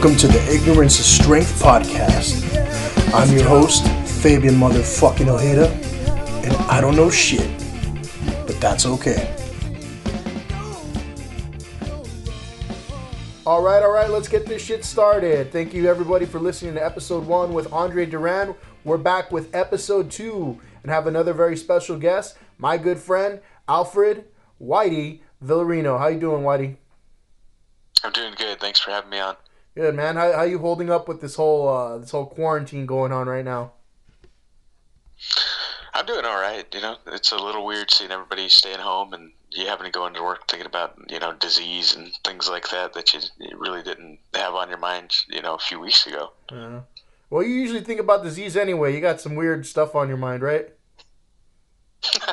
Welcome to the Ignorance is Strength podcast. I'm your host, Fabian motherfucking Ojeda, and I don't know shit, but that's okay. All right, let's get this shit started. Thank you everybody for listening to episode 1 with Andre Duran. We're back with episode 2 and have another very special guest, my good friend, Alfred Whitey Villarino. How you doing, Whitey? I'm doing good. Thanks for having me on. Good, man. How you holding up with this whole quarantine going on right now? I'm doing all right. You know, it's a little weird seeing everybody staying home and you having to go into work thinking about, disease and things like that you really didn't have on your mind, a few weeks ago. Yeah. Well, you usually think about disease anyway. You got some weird stuff on your mind, right?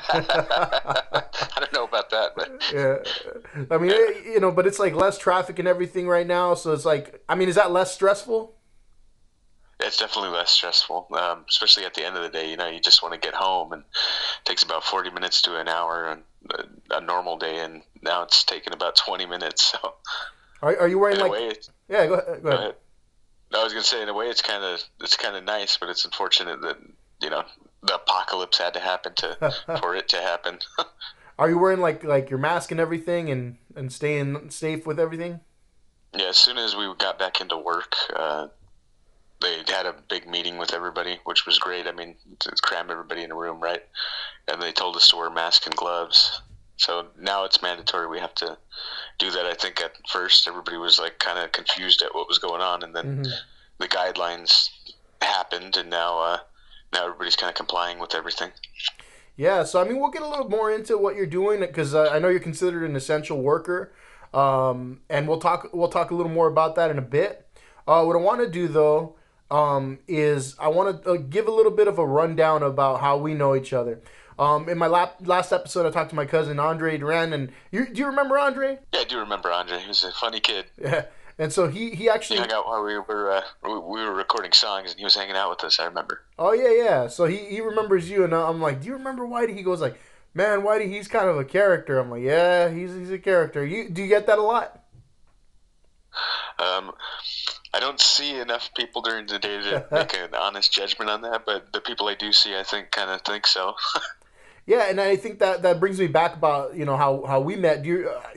I don't know about that, but yeah. I mean, but it's like less traffic and everything right now. So it's like, I mean, is that less stressful? It's definitely less stressful, especially at the end of the day. You just want to get home, and it takes about 40 minutes to an hour on a normal day, and now it's taking about 20 minutes. So, are you wearing like? Yeah, go ahead. No, I was gonna say, in a way, it's kind of nice, but it's unfortunate that the apocalypse had to happen for it to happen. Are you wearing like your mask and everything, and staying safe with everything? Yeah, as soon as we got back into work, they had a big meeting with everybody, which was great. I mean, to cram everybody in a room, right? And they told us to wear masks and gloves. So now it's mandatory. We have to do that. I think at first everybody was like kind of confused at what was going on, and then the guidelines happened, and now everybody's kind of complying with everything. Yeah, so I mean, we'll get a little more into what you're doing because I know you're considered an essential worker, and we'll talk a little more about that in a bit. What I want to do though is I want to give a little bit of a rundown about how we know each other. In my last episode, I talked to my cousin Andre Duran, and do you remember Andre? Yeah, I do remember Andre. He was a funny kid. Yeah. And so he actually hung out while we were recording songs, and he was hanging out with us. I remember. Oh yeah. So he remembers you, and I'm like, do you remember Whitey? He goes like, man, Whitey, he's kind of a character. I'm like, yeah, he's a character. Do you get that a lot? I don't see enough people during the day to make an honest judgment on that, but the people I do see, I think, kind of think so. Yeah, and I think that brings me back about how we met.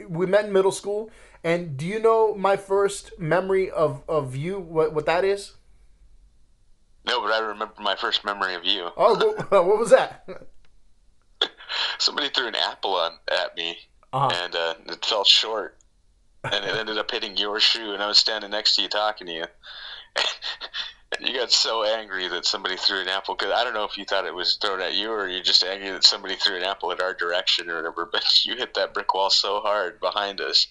We met in middle school. And do you know my first memory of you, what that is? No, but I remember my first memory of you. Oh, what was that? Somebody threw an apple at me, and it fell short, and it ended up hitting your shoe, and I was standing next to you talking to you. And you got so angry that somebody threw an apple, because I don't know if you thought it was thrown at you or you're just angry that somebody threw an apple in our direction or whatever, but you hit that brick wall so hard behind us,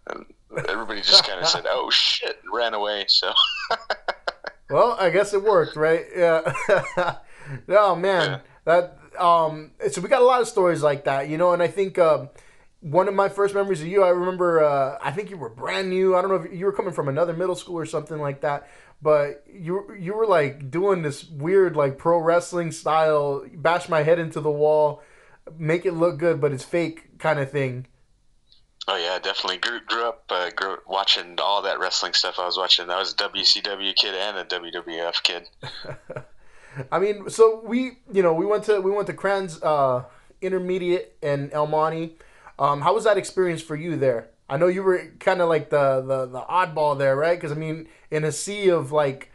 and everybody just kind of said, oh shit, and ran away. So well, I guess it worked, right? Yeah. Oh man, yeah. So we got a lot of stories like that, and I think one of my first memories of you, I remember, I think you were brand new. I don't know if you were coming from another middle school or something like that, but you were like doing this weird like pro wrestling style, bash my head into the wall, make it look good, but it's fake kind of thing. Oh yeah, definitely grew up watching all that wrestling stuff. I was a WCW kid and a WWF kid. I mean, so we went to Kranz Intermediate in El Monte. How was that experience for you there? I know you were kind of like the oddball there, right? Because I mean, in a sea of like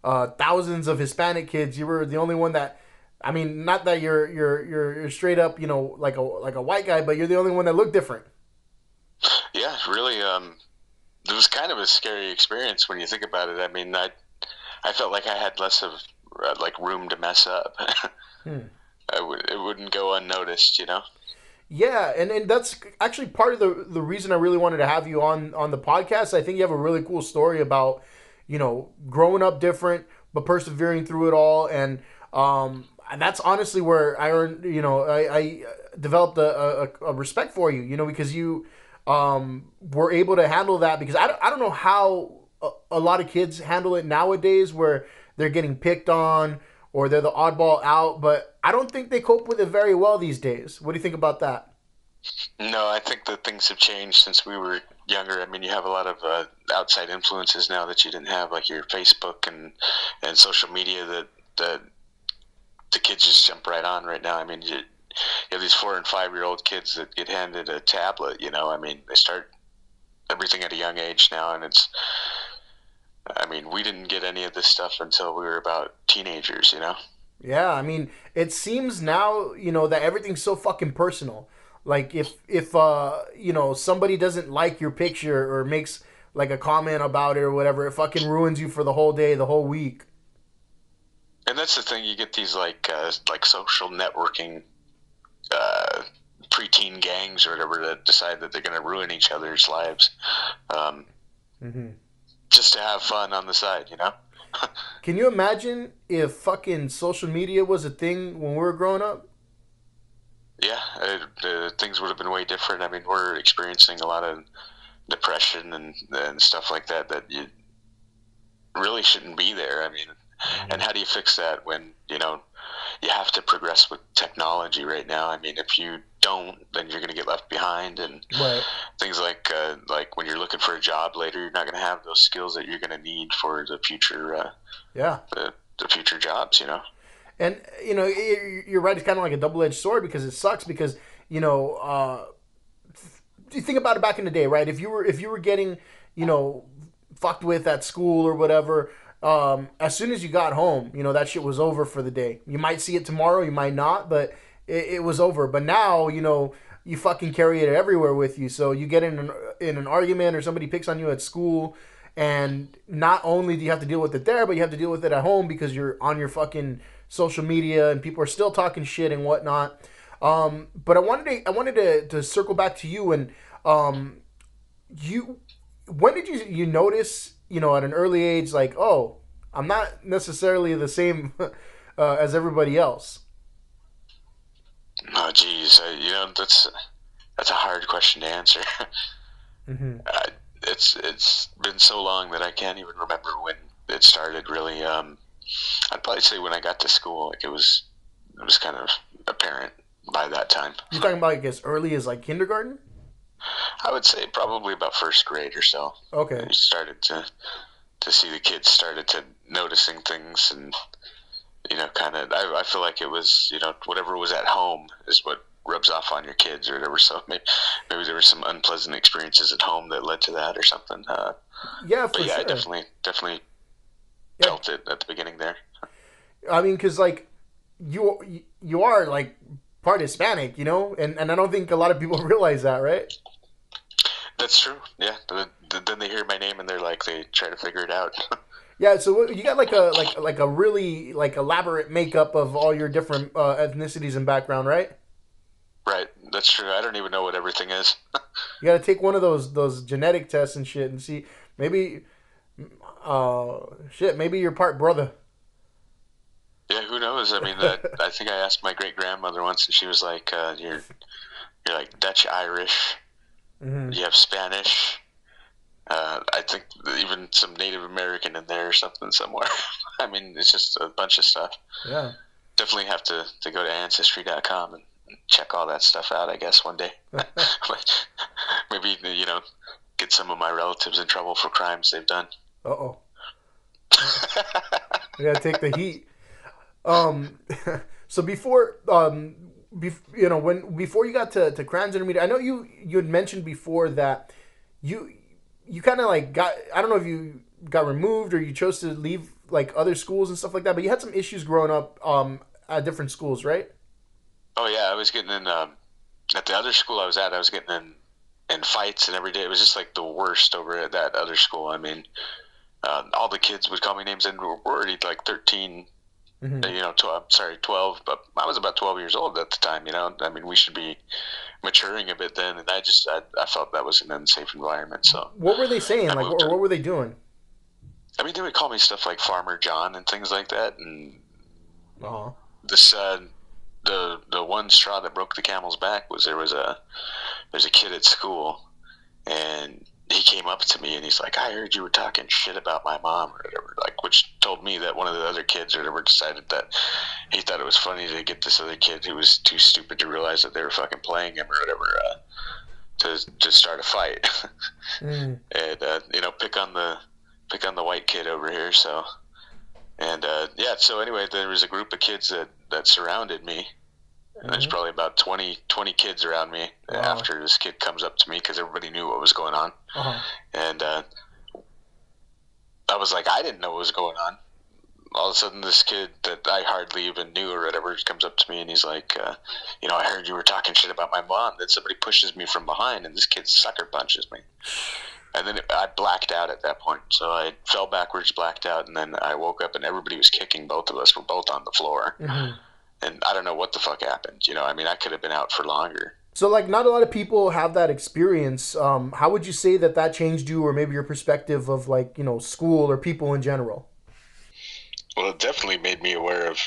thousands of Hispanic kids, you were the only one that, I mean, not that you're straight up, like a white guy, but you're the only one that looked different. Yeah, really. It was kind of a scary experience when you think about it. I mean, I felt like I had less of like room to mess up. It wouldn't go unnoticed, Yeah, and that's actually part of the reason I really wanted to have you on the podcast. I think you have a really cool story about, growing up different, but persevering through it all. And that's honestly where I earned, I developed a respect for you, because you were able to handle that. Because I don't know how a lot of kids handle it nowadays, where they're getting picked on or they're the oddball out, but I don't think they cope with it very well these days. What do you think about that? No, I think that things have changed since we were younger, I mean, you have a lot of outside influences now that you didn't have, like your Facebook and social media that the kids just jump right on right now. I mean, you have these 4 and 5 year old kids that get handed a tablet. I mean, they start everything at a young age now, and it's. I mean, we didn't get any of this stuff until we were about teenagers. Yeah, I mean, it seems now, that everything's so fucking personal. Like if somebody doesn't like your picture or makes like a comment about it or whatever, it fucking ruins you for the whole day, the whole week. And that's the thing. You get these like social networking uh, preteen gangs or whatever that decide that they're going to ruin each other's lives, um, Mm-hmm. just to have fun on the side. Can you imagine if fucking social media was a thing when we were growing up? Yeah, things would have been way different. I mean, we're experiencing a lot of depression and stuff like that you really shouldn't be there. I mean, and how do you fix that when you have to progress with technology right now? I mean, if you don't, then you're going to get left behind, and Right. things like when you're looking for a job later, you're not going to have those skills that you're going to need for the future Yeah. the future jobs. And you're right. It's kind of like a double-edged sword because it sucks because you think about it back in the day, right? If you were getting fucked with at school or whatever, as soon as you got home, that shit was over for the day. You might see it tomorrow, you might not, but it was over. But now, you fucking carry it everywhere with you. So you get in an argument or somebody picks on you at school, and not only do you have to deal with it there, but you have to deal with it at home because you're on your fucking social media and people are still talking shit and whatnot. But I wanted to circle back to you and you when did you notice at an early age like, oh, I'm not necessarily the same as everybody else. Oh, geez, that's a hard question to answer. Mm-hmm. It's been so long that I can't even remember when it started. Really, I'd probably say when I got to school, like it was kind of apparent by that time. You're talking about like as early as like kindergarten? I would say probably about first grade or so. Okay. You started to see the kids started to noticing things, and kind of. I feel like it was whatever was at home is what rubs off on your kids or whatever. So maybe there were some unpleasant experiences at home that led to that or something. Yeah, But for yeah, I sure. definitely Yeah, felt it at the beginning there. I mean, because like you are like part Hispanic, and I don't think a lot of people realize that, right? That's true. Yeah. Then they hear my name and they try to figure it out. Yeah, so you got like a really like elaborate makeup of all your different ethnicities and background, right? Right. That's true. I don't even know what everything is. You got to take one of those genetic tests and shit and see maybe maybe you're part brother. Yeah. Who knows? I mean, I think I asked my great grandmother once, and she was like, "You're like Dutch Irish. Hmm. You have Spanish. I think even some Native American in there or something somewhere." I mean, it's just a bunch of stuff. Yeah. Definitely have to go to ancestry.com and check all that stuff out, I guess, one day. Maybe, get some of my relatives in trouble for crimes they've done. Uh oh. We gotta take the heat. Um, so before you got to Crimes Intermediate, I know you had mentioned before that you you kind of like got, I don't know if you got removed or you chose to leave like other schools and stuff like that, but you had some issues growing up at different schools, right? Oh, yeah, I was getting in, at the other school I was at, I was getting in fights and every day. It was just like the worst over at that other school. I mean, all the kids would call me names, and we're already like 13, Mm-hmm. 12, sorry, 12, but I was about 12 years old at the time. I mean, we should be maturing a bit then, and I felt that was an unsafe environment, so What were they saying? I Like, moved. or what were they doing? I mean, they would call me stuff like Farmer John and things like that, and Uh-huh. this, the one straw that broke the camel's back was there's a kid at school, and he came up to me and he's like, "I heard you were talking shit about my mom," or whatever, like, which told me that one of the other kids or whatever decided that he thought it was funny to get this other kid who was too stupid to realize that they were fucking playing him or whatever, to start a fight, Mm. and pick on the white kid over here. So and yeah, so anyway, there was a group of kids that surrounded me. And there's probably about 20 kids around me. Wow. After this kid comes up to me, because everybody knew what was going on. And I was like, I didn't know what was going on. All of a sudden, this kid that I hardly even knew or whatever comes up to me, and he's like, I heard you were talking shit about my mom. Then somebody pushes me from behind, and this kid sucker punches me. And then I blacked out at that point. So I fell backwards, blacked out, and then I woke up, and everybody was kicking both of us. We're both on the floor. Mm-hmm. And I don't know what the fuck happened. I could have been out for longer. So, like, not a lot of people have that experience. How would you say that changed you, or maybe your perspective of, like, school or people in general? Well, it definitely made me aware of,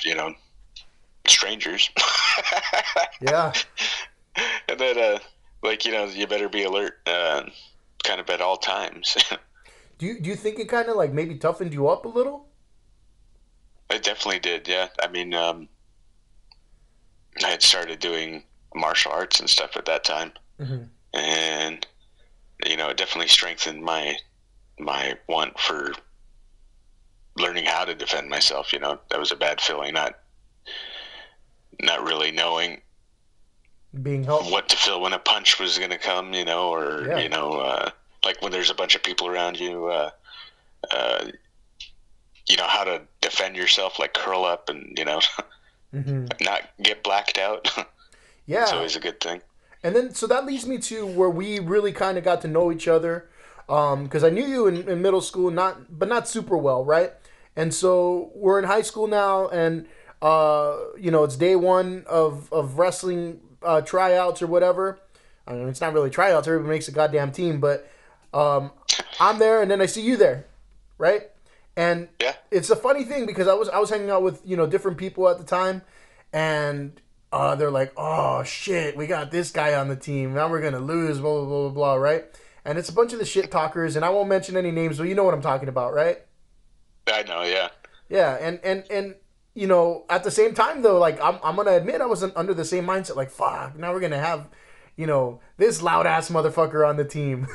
strangers. Yeah. And then, you better be alert kind of at all times. Do you think it kind of, like, maybe toughened you up a little? It definitely did, yeah. I mean, I had started doing martial arts and stuff at that time. Mm-hmm. And, it definitely strengthened my want for learning how to defend myself. That was a bad feeling, not really knowing being helped, what to feel when a punch was going to come, or yeah. Like when there's a bunch of people around you, how to defend yourself, like curl up and mm-hmm. not get blacked out. Yeah, it's always a good thing. And then so that leads me to where we really kind of got to know each other, because I knew you in middle school, not super well, right? And so we're in high school now, and it's day one of wrestling tryouts or whatever. I mean, it's not really tryouts. Everybody makes a goddamn team, but I'm there, and then I see you there, right? And yeah. It's a funny thing because I was hanging out with different people at the time, and they're like, oh shit, we got this guy on the team. Now we're gonna lose, blah blah blah blah blah, right? And it's a bunch of the shit talkers, and I won't mention any names, but you know what I'm talking about, right? I know, yeah. Yeah, and at the same time though, like I'm gonna admit I wasn't under the same mindset. Like, fuck, now we're gonna have, this loud ass motherfucker on the team.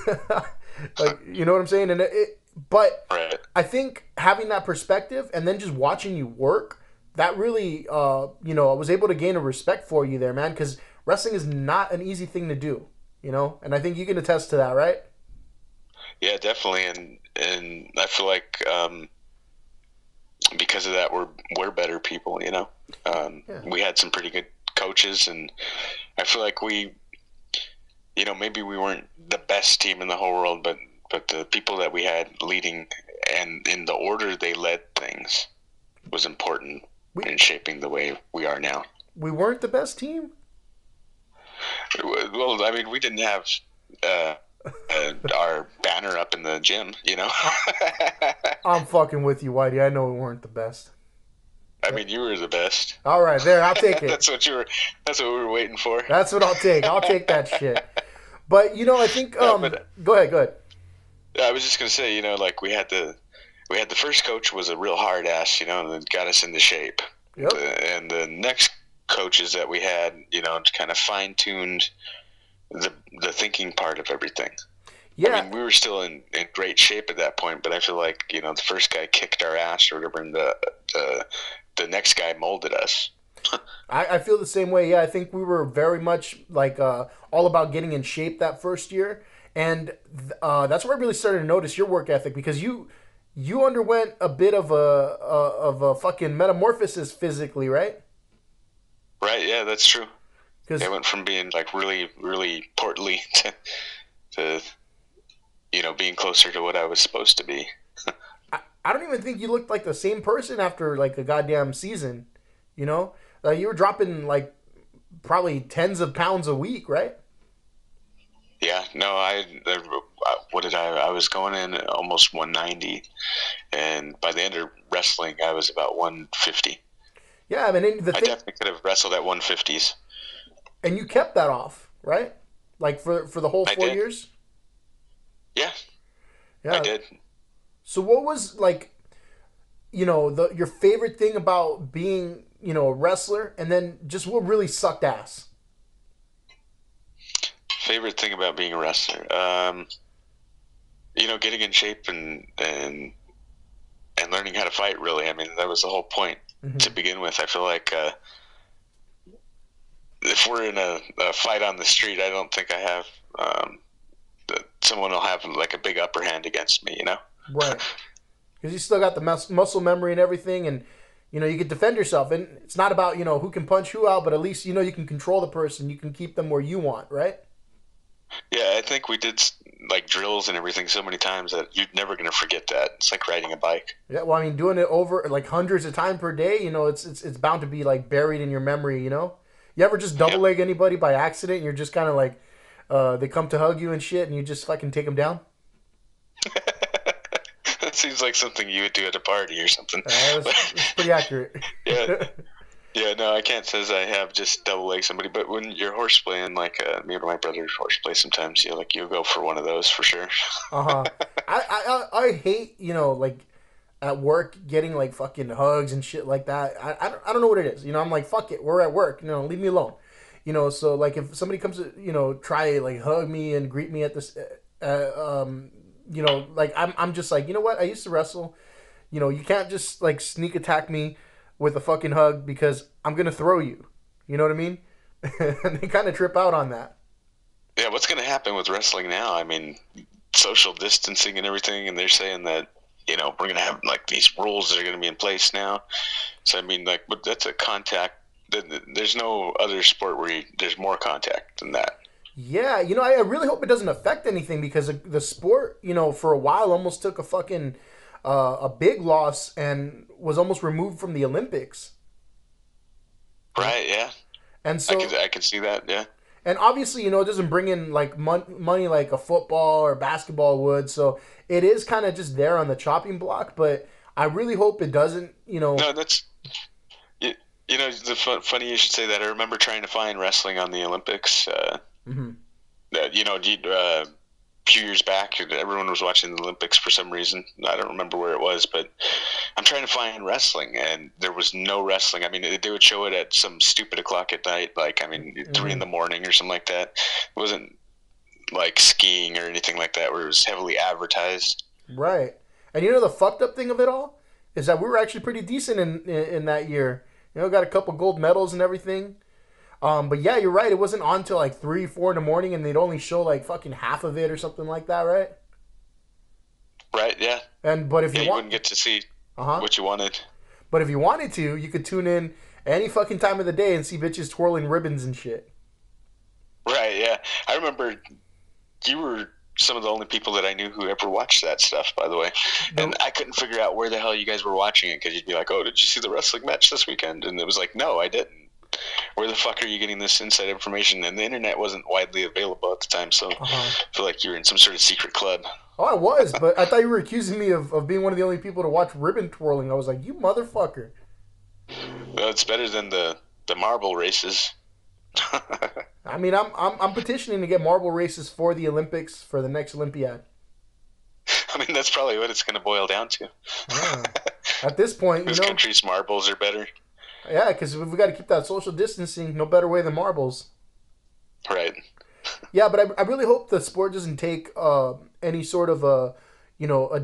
Like, you know what I'm saying? And but right. I think having that perspective and then just watching you work, that really, I was able to gain a respect for you there, man. Because wrestling is not an easy thing to do, and I think you can attest to that, right? Yeah, definitely, and I feel like because of that, we're better people. Yeah. We had some pretty good coaches, and I feel like we, maybe we weren't the best team in the whole world, but the people that we had leading and in the order they led things was important in shaping the way we are now. We weren't the best team? Well, I mean, we didn't have our banner up in the gym, I'm fucking with you, Whitey. I know we weren't the best. I mean, you were the best. All right, there, I'll take it. That's what we were waiting for. That's what I'll take. I'll take that shit. But I think go ahead. I was just gonna say, like we had the first coach was a real hard ass, and got us into shape. Yep. And the next coaches that we had, kind of fine tuned the thinking part of everything. Yeah. I mean, we were still in great shape at that point, but I feel like the first guy kicked our ass or whatever, and the next guy molded us. I feel the same way. Yeah, I think we were very much like all about getting in shape that first year. And that's where I really started to notice your work ethic, because you underwent a bit of a fucking metamorphosis physically, right? Right. Yeah, that's true. I went from being like really, really portly to being closer to what I was supposed to be. I don't even think you looked like the same person after like a goddamn season. You were dropping like probably tens of pounds a week, right? Yeah, no, I was going in at almost 190, and by the end of wrestling, I was about 150. Yeah, I mean, I definitely could have wrestled at 150s. And you kept that off, right? Like for the whole 4 years? Yeah, I did. So what was like, your favorite thing about being, a wrestler, and then just what really sucked ass? favorite thing about being a wrestler? Getting in shape and learning how to fight. Really, I mean, that was the whole point to begin with. I feel like if we're in a fight on the street, I don't think I have someone will have like a big upper hand against me. Right. Because you still got the muscle memory and everything, and you can defend yourself. And it's not about who can punch who out, but at least you can control the person. You can keep them where you want, right? Yeah, I think we did like drills and everything so many times that you're never gonna forget that. It's like riding a bike. Yeah. Well, I mean, doing it over like hundreds of times per day, it's bound to be like buried in your memory. You ever just double Yep. leg anybody by accident? And you're just kind of like, they come to hug you and shit, and you just fucking take them down. That seems like something you would do at a party or something. That's pretty accurate. Yeah. Yeah, no, I can't say I have just double leg somebody, but when you're horseplaying, like me and my brother horseplay sometimes, you'll go for one of those for sure. Uh-huh. I hate, like at work getting like fucking hugs and shit like that. I don't know what it is. I'm like, fuck it, we're at work. Leave me alone. So like if somebody comes to, try like hug me and greet me at this, like I'm just like, you know what? I used to wrestle. You can't just like sneak attack me with a fucking hug because I'm gonna throw you. You know what I mean? And they kind of trip out on that. Yeah, what's going to happen with wrestling now? I mean, social distancing and everything, and they're saying that we're going to have like these rules that are going to be in place now. So I mean, like, but that's a contact. There's no other sport where there's more contact than that. Yeah, I really hope it doesn't affect anything because the sport, for a while almost took a fucking a big loss and was almost removed from the Olympics. Right? Yeah. And so I could see that. Yeah. and obviously, it doesn't bring in like money like a football or basketball would. So it is kind of just there on the chopping block. But I really hope it doesn't. No, that's you, funny you should say that. I remember trying to find wrestling on the Olympics. Mm-hmm. A few years back, everyone was watching the Olympics for some reason. I don't remember where it was, but I'm trying to find wrestling, and there was no wrestling. I mean, they would show it at some stupid o'clock at night, like, I mean, 3 in the morning or something like that. It wasn't like skiing or anything like that where it was heavily advertised. Right. And the fucked up thing of it all is that we were actually pretty decent in that year. Got a couple gold medals and everything. But yeah, you're right. It wasn't on till like 3, 4 in the morning, and they'd only show like fucking half of it or something like that, right? Right. Yeah. But if Yeah, you you want, wouldn't get to see uh-huh. what you wanted. But if you wanted to, you could tune in any fucking time of the day and see bitches twirling ribbons and shit. Right. Yeah. I remember you were some of the only people that I knew who ever watched that stuff, by the way. And I couldn't figure out where the hell you guys were watching it because you'd be like, "Oh, did you see the wrestling match this weekend?" And it was like, "No, I didn't." Where the fuck are you getting this inside information? And the internet wasn't widely available at the time, so I feel like you were in some sort of secret club. Oh, I was, but I thought you were accusing me of being one of the only people to watch ribbon twirling. I was like, you motherfucker. Well, it's better than the marble races. I mean, I'm petitioning to get marble races for the Olympics for the next Olympiad. I mean, that's probably what it's going to boil down to. Yeah. At this point, Whose country's marbles are better? Yeah, because we got to keep that social distancing. No better way than marbles. Right. Yeah, but I really hope the sport doesn't take any sort of a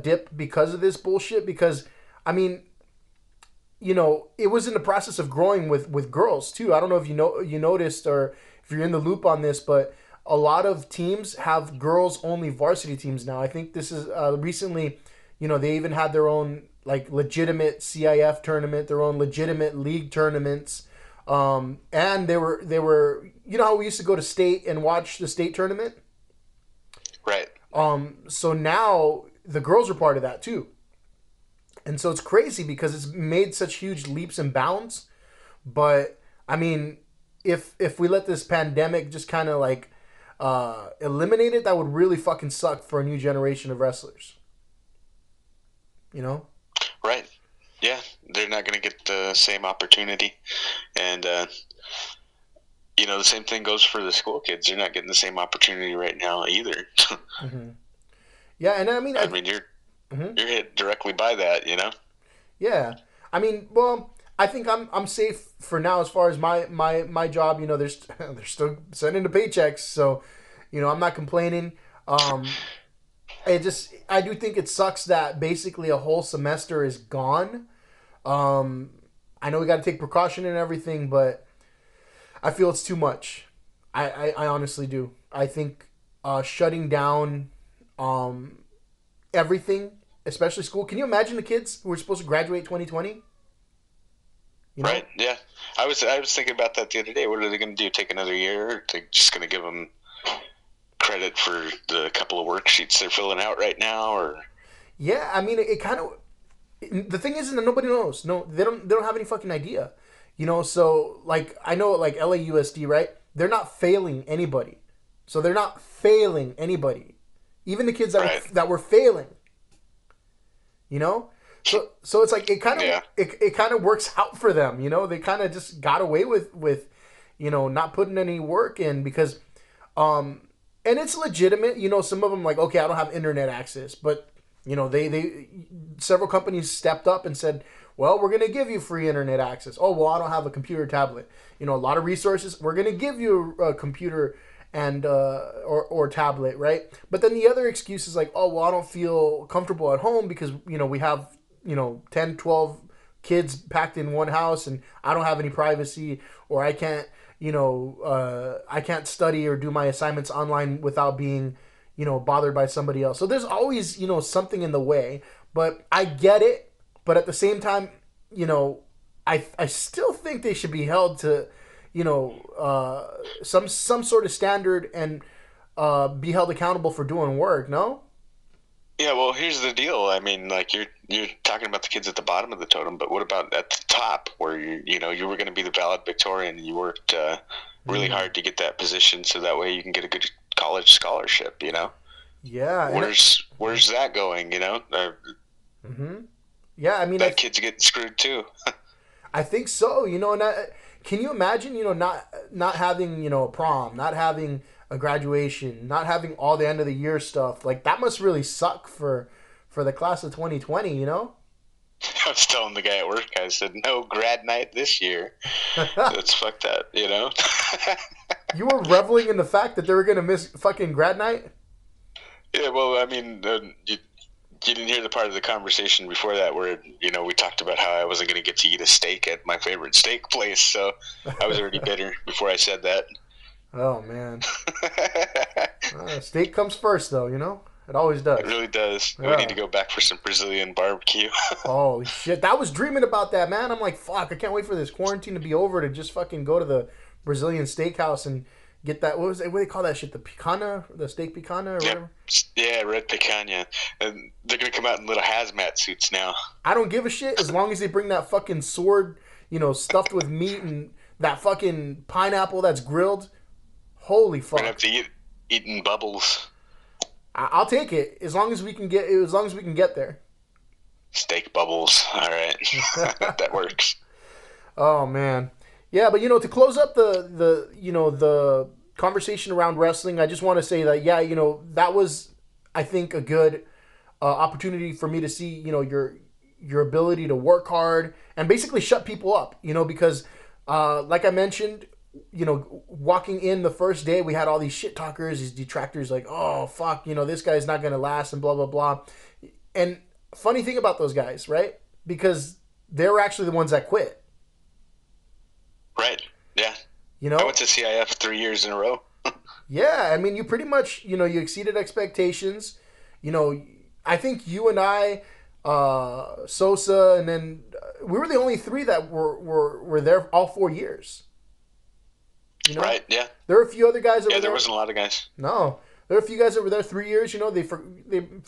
dip because of this bullshit. Because I mean, it was in the process of growing with girls too. I don't know if you noticed or if you're in the loop on this, but a lot of teams have girls only varsity teams now. I think this is recently. They even had their own like legitimate CIF tournament, their own legitimate league tournaments, and they were how we used to go to state and watch the state tournament. Right. So now the girls are part of that too, and so it's crazy because it's made such huge leaps and bounds. But I mean, if we let this pandemic just kind of like eliminate it, that would really fucking suck for a new generation of wrestlers. Right. Yeah, they're not going to get the same opportunity. And, the same thing goes for the school kids. They're not getting the same opportunity right now either. Mm-hmm. Yeah, and I mean... you're hit directly by that, Yeah. I mean, well, I think I'm safe for now as far as my job. They're still sending the paychecks. So, I'm not complaining. I do think it sucks that basically a whole semester is gone. Um, I know we got to take precaution and everything, but I feel it's too much. I honestly do. I think shutting down um, everything, especially school. Can you imagine the kids who were supposed to graduate 2020? You know? Right. Yeah. I was thinking about that the other day. What are they going to do? Take another year? Or they just going to give them credit for the couple of worksheets they're filling out right now, or Yeah, I mean, it kind of. The thing is that nobody knows. No, they don't. They don't have any fucking idea. So like I know like LAUSD, right? They're not failing anybody. So they're not failing anybody. Even the kids that right? were failing. You know? So it's like Yeah. it kind of works out for them, They kind of just got away with not putting any work in because and it's legitimate, some of them like, okay, I don't have internet access, but they several companies stepped up and said, well, we're going to give you free internet access. Oh, well, I don't have a computer tablet. A lot of resources. We're going to give you a computer and or tablet, right? But then the other excuse is like, oh, well, I don't feel comfortable at home because we have 10, 12 kids packed in one house, and I don't have any privacy, or I can't I can't study or do my assignments online without being bothered by somebody else. So there's always something in the way. But I get it. But at the same time, I still think they should be held to some sort of standard and be held accountable for doing work. No. Yeah, well, here's the deal. I mean, like you're talking about the kids at the bottom of the totem, but what about at the top, where you were going to be the valedictorian, and you worked really hard to get that position, so that way you can get a good college scholarship. Yeah. Where's that going? Mm-hmm. Yeah, I mean, that kid's getting screwed too. I think so. And can you imagine? Not having a prom, not having a graduation, not having all the end of the year stuff. Like that must really suck for the class of 2020. I was telling the guy at work, I said, no grad night this year. Let's fuck that. You were reveling in the fact that they were gonna miss fucking grad night. Yeah, well, I mean, you didn't hear the part of the conversation before that where we talked about how I wasn't going to get to eat a steak at my favorite steak place, so I was already bitter before I said that. Oh man, steak comes first, though. It always does. It really does. Yeah. We need to go back for some Brazilian barbecue. Holy shit, I was dreaming about that, man. I'm like, fuck, I can't wait for this quarantine to be over to just fucking go to the Brazilian steakhouse and get that. What do they call that shit? The picanha, the steak picanha, or whatever. Yeah, red picanha. And they're gonna come out in little hazmat suits now. I don't give a shit as long as they bring that fucking sword, stuffed with meat and that fucking pineapple that's grilled. Holy fuck! We're gonna have to eating bubbles. I'll take it as long as we can get there. Steak bubbles. All right, that works. Oh man, yeah, but to close up the conversation around wrestling, I just want to say that that was, I think, a good opportunity for me to see your ability to work hard and basically shut people up. Because like I mentioned, walking in the first day, we had all these shit talkers, these detractors, like, oh fuck, this guy's not gonna last and blah blah blah. And funny thing about those guys, right? Because they were actually the ones that quit. Right. Yeah. I went to CIF 3 years in a row. Yeah, I mean, you pretty much, you exceeded expectations. I think you and I, Sosa, and then we were the only three that were there all 4 years. Right, yeah. There were a few other guys that were there. Yeah, there wasn't a lot of guys. No. There were a few guys that were there 3 years. They for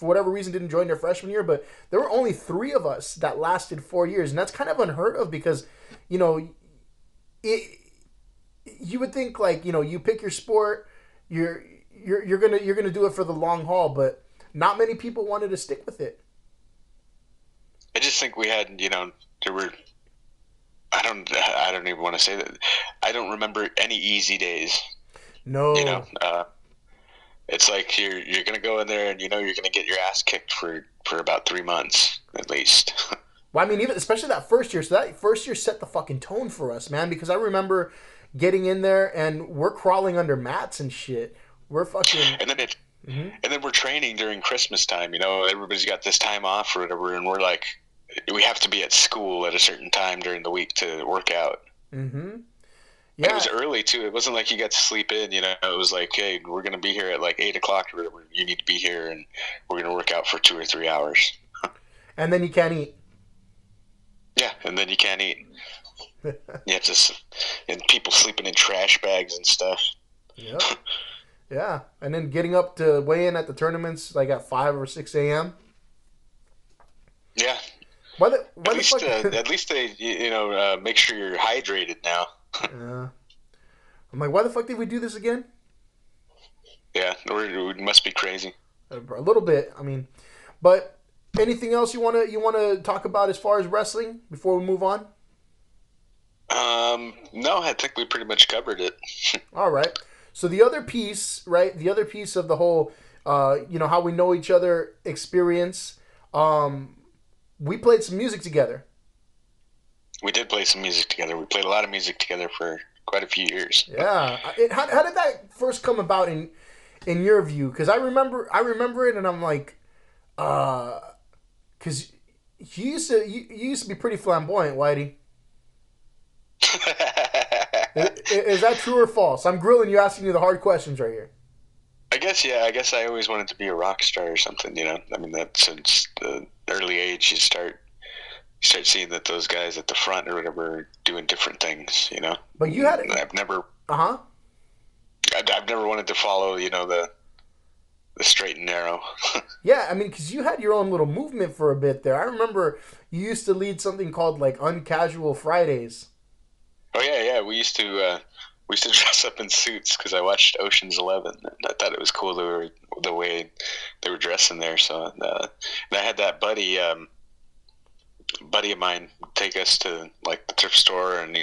whatever reason didn't join their freshman year, but there were only 3 of us that lasted 4 years. And that's kind of unheard of because, you would think like, you pick your sport, you're gonna do it for the long haul, but not many people wanted to stick with it. I just think we had, there were, I don't even want to say that. I don't remember any easy days. No. It's like you're going to go in there and you're going to get your ass kicked for about 3 months at least. Well, I mean, even especially that first year. So that first year set the fucking tone for us, man, because I remember getting in there and we're crawling under mats and shit. we're fucking. And then Mm-hmm. and then we're training during Christmas time. You know, everybody's got this time off or whatever, and we're like, we have to be at school at a certain time during the week to work out. Mm-hmm. And it was Yeah. early too. It wasn't like you got to sleep in. You know, it was like, hey, we're gonna be here at like 8 o'clock or whatever. You need to be here, and we're gonna work out for 2 or 3 hours. And then you can't eat. Yeah, and then you can't eat. You have to, and people sleeping in trash bags and stuff. Yep. Yeah. And then getting up to weigh in at the tournaments like at 5 or 6 a.m. Yeah. Why the fuck? At least they make sure you're hydrated now. Yeah. I'm like, why the fuck did we do this again? Yeah, we must be crazy. A little bit. I mean, but anything else you wanna talk about as far as wrestling before we move on? No, I think we pretty much covered it. All right. So the other piece, right? The other piece of the whole, how we know each other experience. We played some music together. We did play some music together. We played a lot of music together for quite a few years. Yeah. How did that first come about in your view? Because I remember it, and I'm like, because you used to be pretty flamboyant, Whitey. Is that true or false? I'm grilling you, asking you the hard questions right here. I guess, yeah. I guess I always wanted to be a rock star or something. You know, I mean, that since the early age, you start seeing that those guys at the front or whatever are doing different things. You know, But you had, I've never, uh huh. I've never wanted to follow. You know, the straight and narrow. Yeah, I mean, because you had your own little movement for a bit there. I remember you used to lead something called like Uncasual Fridays. Oh yeah, yeah. We used to dress up in suits because I watched Ocean's 11, and I thought it was cool the way they were dressing there. So and I had that buddy of mine take us to like the thrift store, and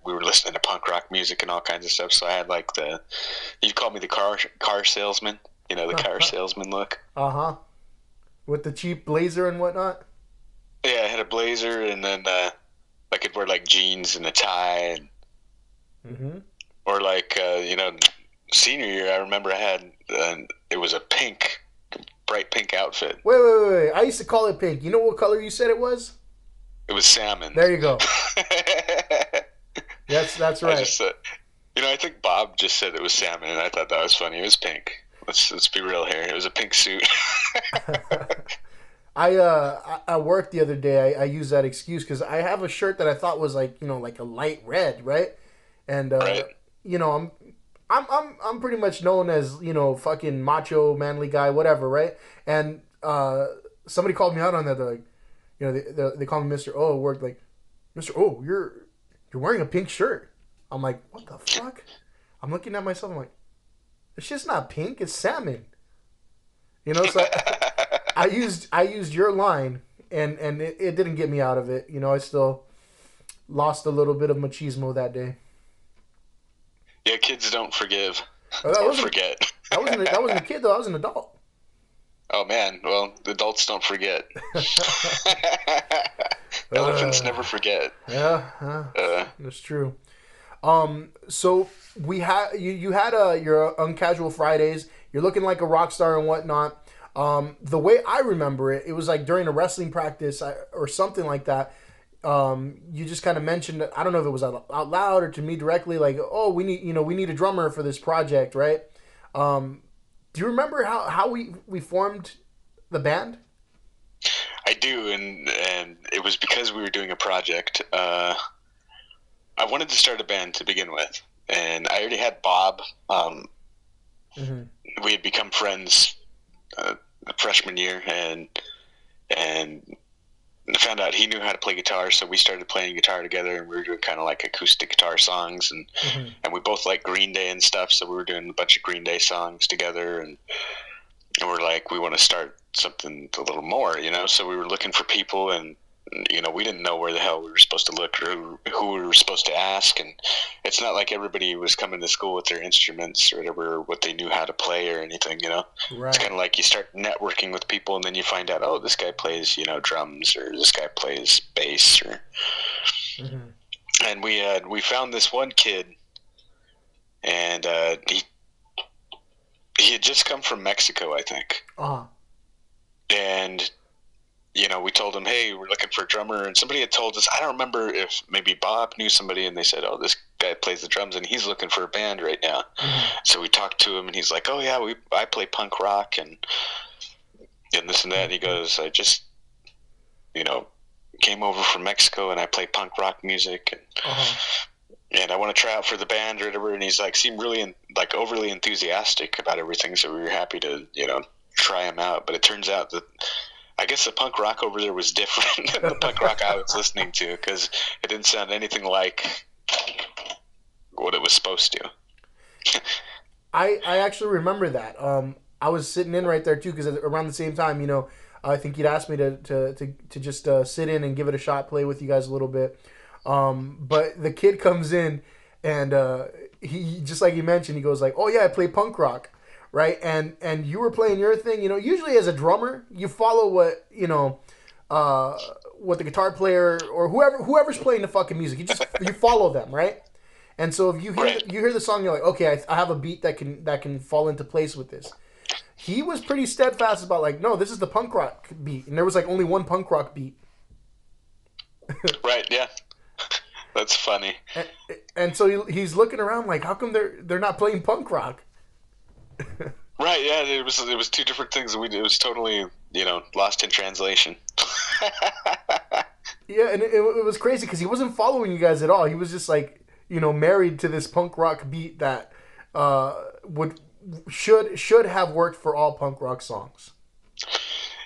we were listening to punk rock music and all kinds of stuff. So I had like you'd call me the car salesman. You know, the car salesman look. Uh huh. With the cheap blazer and whatnot. Yeah, I had a blazer, and then I could wear like jeans and a tie, Mm-hmm. or like senior year. I remember I had it was a bright pink outfit. Wait. I used to call it pink. You know what color you said it was? It was salmon. There you go. That's I right. just I think Bob just said it was salmon, and I thought that was funny. It was pink. Let's be real here. It was a pink suit. I worked the other day. I used that excuse because I have a shirt that I thought was like like a light red, right? And Right. I'm pretty much known as fucking macho manly guy, whatever, right? And somebody called me out on that. They're like, they call me Mr. O at work, like, Mr. O, you're wearing a pink shirt. I'm like, what the fuck? I'm looking at myself. I'm like, it's just not pink. It's salmon. So I used your line, and it didn't get me out of it. I still lost a little bit of machismo that day. Yeah, kids don't forgive That or wasn't forget. that wasn't a kid though. I was an adult. Oh man, well, adults don't forget. Elephants never forget. Yeah, that's true. So we had you had your Uncasual Fridays. You're looking like a rock star and whatnot. The way I remember it, it was like during a wrestling practice or something like that. You just kind of mentioned, I don't know if it was out loud or to me directly, like, oh, we need a drummer for this project, right? Do you remember how we formed the band? I do, and it was because we were doing a project. I wanted to start a band to begin with, and I already had Bob. Mm-hmm. We had become friends freshman year, and found out he knew how to play guitar, so we started playing guitar together, and we were doing kind of like acoustic guitar songs, and we both like Green Day and stuff, so we were doing a bunch of Green Day songs together, and we're like, we want to start something a little more, so we were looking for people, and we didn't know where the hell we were supposed to look or who we were supposed to ask, and it's not like everybody was coming to school with their instruments or whatever, what they knew how to play or anything, Right. It's kind of like you start networking with people, and then you find out, oh, this guy plays, drums, or this guy plays bass, or Mm-hmm. and we found this one kid, and he had just come from Mexico, I think. And we told him, hey, we're looking for a drummer. And somebody had told us, I don't remember if maybe Bob knew somebody, and they said, oh, this guy plays the drums, and he's looking for a band right now. So we talked to him, and he's like, oh, yeah, I play punk rock and this and that. And he goes, I just, came over from Mexico, and I play punk rock music. And I want to try out for the band or whatever. And he's like, seemed really overly enthusiastic about everything. So we were happy to, try him out. But it turns out that I guess the punk rock over there was different than the punk rock I was listening to, because it didn't sound anything like what it was supposed to. I actually remember that. I was sitting in right there too, because around the same time, I think he'd asked me to just sit in and give it a shot, play with you guys a little bit. But the kid comes in, and he, just like you mentioned, he goes like, "Oh yeah, I play punk rock." Right, and you were playing your thing. Usually as a drummer, you follow what what the guitar player or whoever's playing the fucking music. You follow them, right? And so if you hear the song, you're like, okay, I have a beat that can fall into place with this. He was pretty steadfast about like, no, this is the punk rock beat, and there was like only one punk rock beat. Right. Yeah. That's funny. And so he's looking around like, how come they're not playing punk rock? Right, yeah, it was two different things. It was totally, lost in translation. Yeah, and it was crazy because he wasn't following you guys at all. He was just like, married to this punk rock beat that should have worked for all punk rock songs.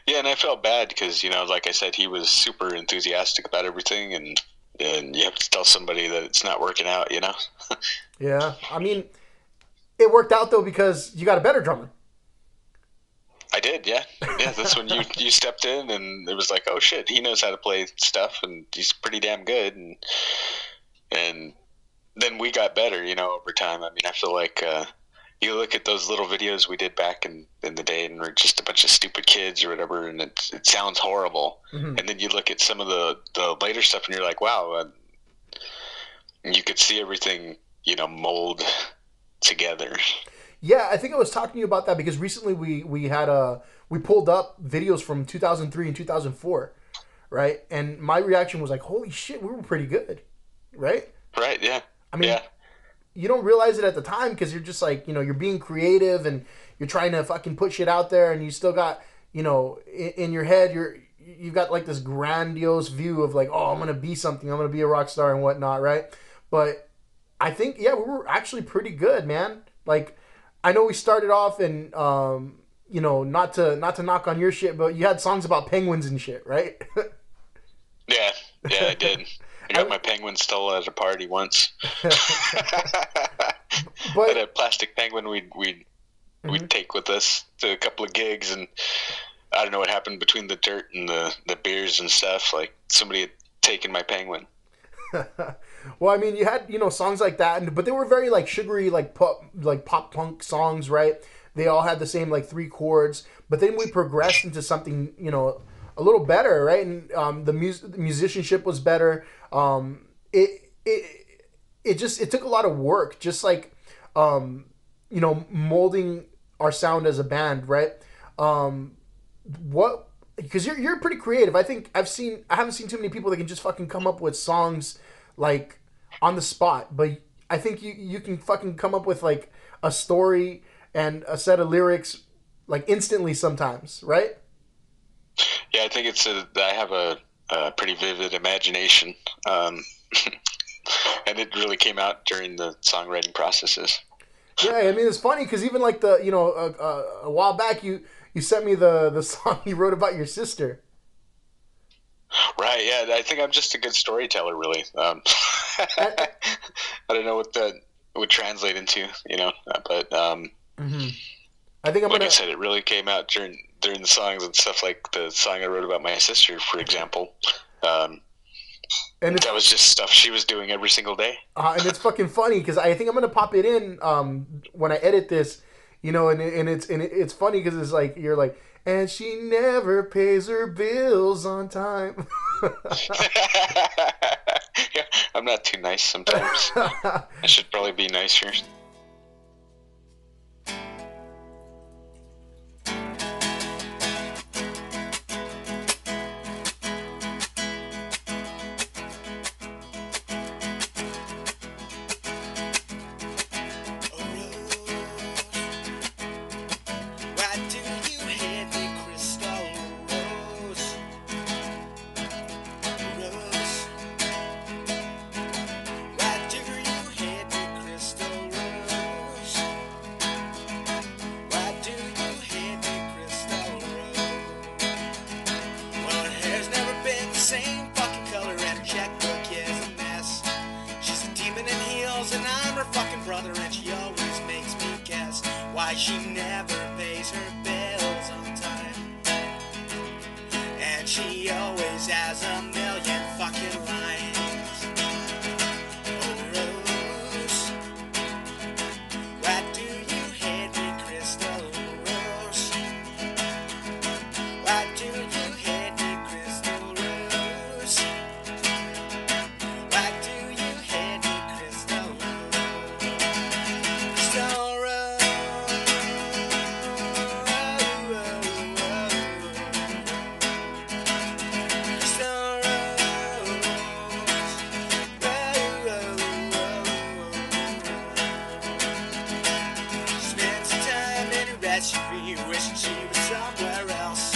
Yeah, and I felt bad because, like I said, he was super enthusiastic about everything, and you have to tell somebody that it's not working out, Yeah, I mean, it worked out though because you got a better drummer. I did, yeah. Yeah, that's when you stepped in, and it was like, oh shit, he knows how to play stuff, and he's pretty damn good, and then we got better, over time. I mean, I feel like you look at those little videos we did back in the day, and we're just a bunch of stupid kids or whatever, and it sounds horrible. And then you look at some of the later stuff, and you're like, wow, you could see everything, mold together. Yeah, I think I was talking to you about that because recently we pulled up videos from 2003 and 2004, right? And my reaction was like, holy shit, we were pretty good, right? Right, yeah. I mean, yeah. You don't realize it at the time because you're just like, you're being creative and you're trying to fucking put shit out there, and you still got, in your head, you've got like this grandiose view of like, oh, I'm going to be something, I'm going to be a rock star and whatnot, right? But I think, yeah, we were actually pretty good, man. Like, I know we started off and, not to knock on your shit, but you had songs about penguins and shit, right? Yeah, I did. I got my penguin stole at a party once. But had a plastic penguin we'd take with us to a couple of gigs, and I don't know what happened between the dirt and the beers and stuff. Like, somebody had taken my penguin. Well, I mean, you had songs like that, but they were very like sugary, like pop punk songs, right? They all had the same like 3 chords, but then we progressed into something a little better, right? And the musicianship was better. It took a lot of work, just like molding our sound as a band, right? Because you're pretty creative. I think I haven't seen too many people that can just fucking come up with songs like on the spot, but I think you can fucking come up with like a story and a set of lyrics like instantly sometimes, right? Yeah, I think I have a pretty vivid imagination, and it really came out during the songwriting processes. Yeah, I mean, it's funny because even like a while back you sent me the song you wrote about your sister. Right, yeah, I think I'm just a good storyteller, really. I don't know what that would translate into, but I think I said, it really came out during the songs and stuff, like the song I wrote about my sister, for example. And that was just stuff she was doing every single day. And it's fucking funny because I think I'm gonna pop it in when I edit this, and it's funny because it's like you're like, and she never pays her bills on time. Yeah, I'm not too nice sometimes. I should probably be nicer. she never pays her bills on time. And she always has a million fucking lines. Oh, Rose, why do you hate me, Crystal Rose? Why do you hate me, Crystal Rose? Why do you hate me, Crystal Rose? Crystal Rose. Wishing she was somewhere else.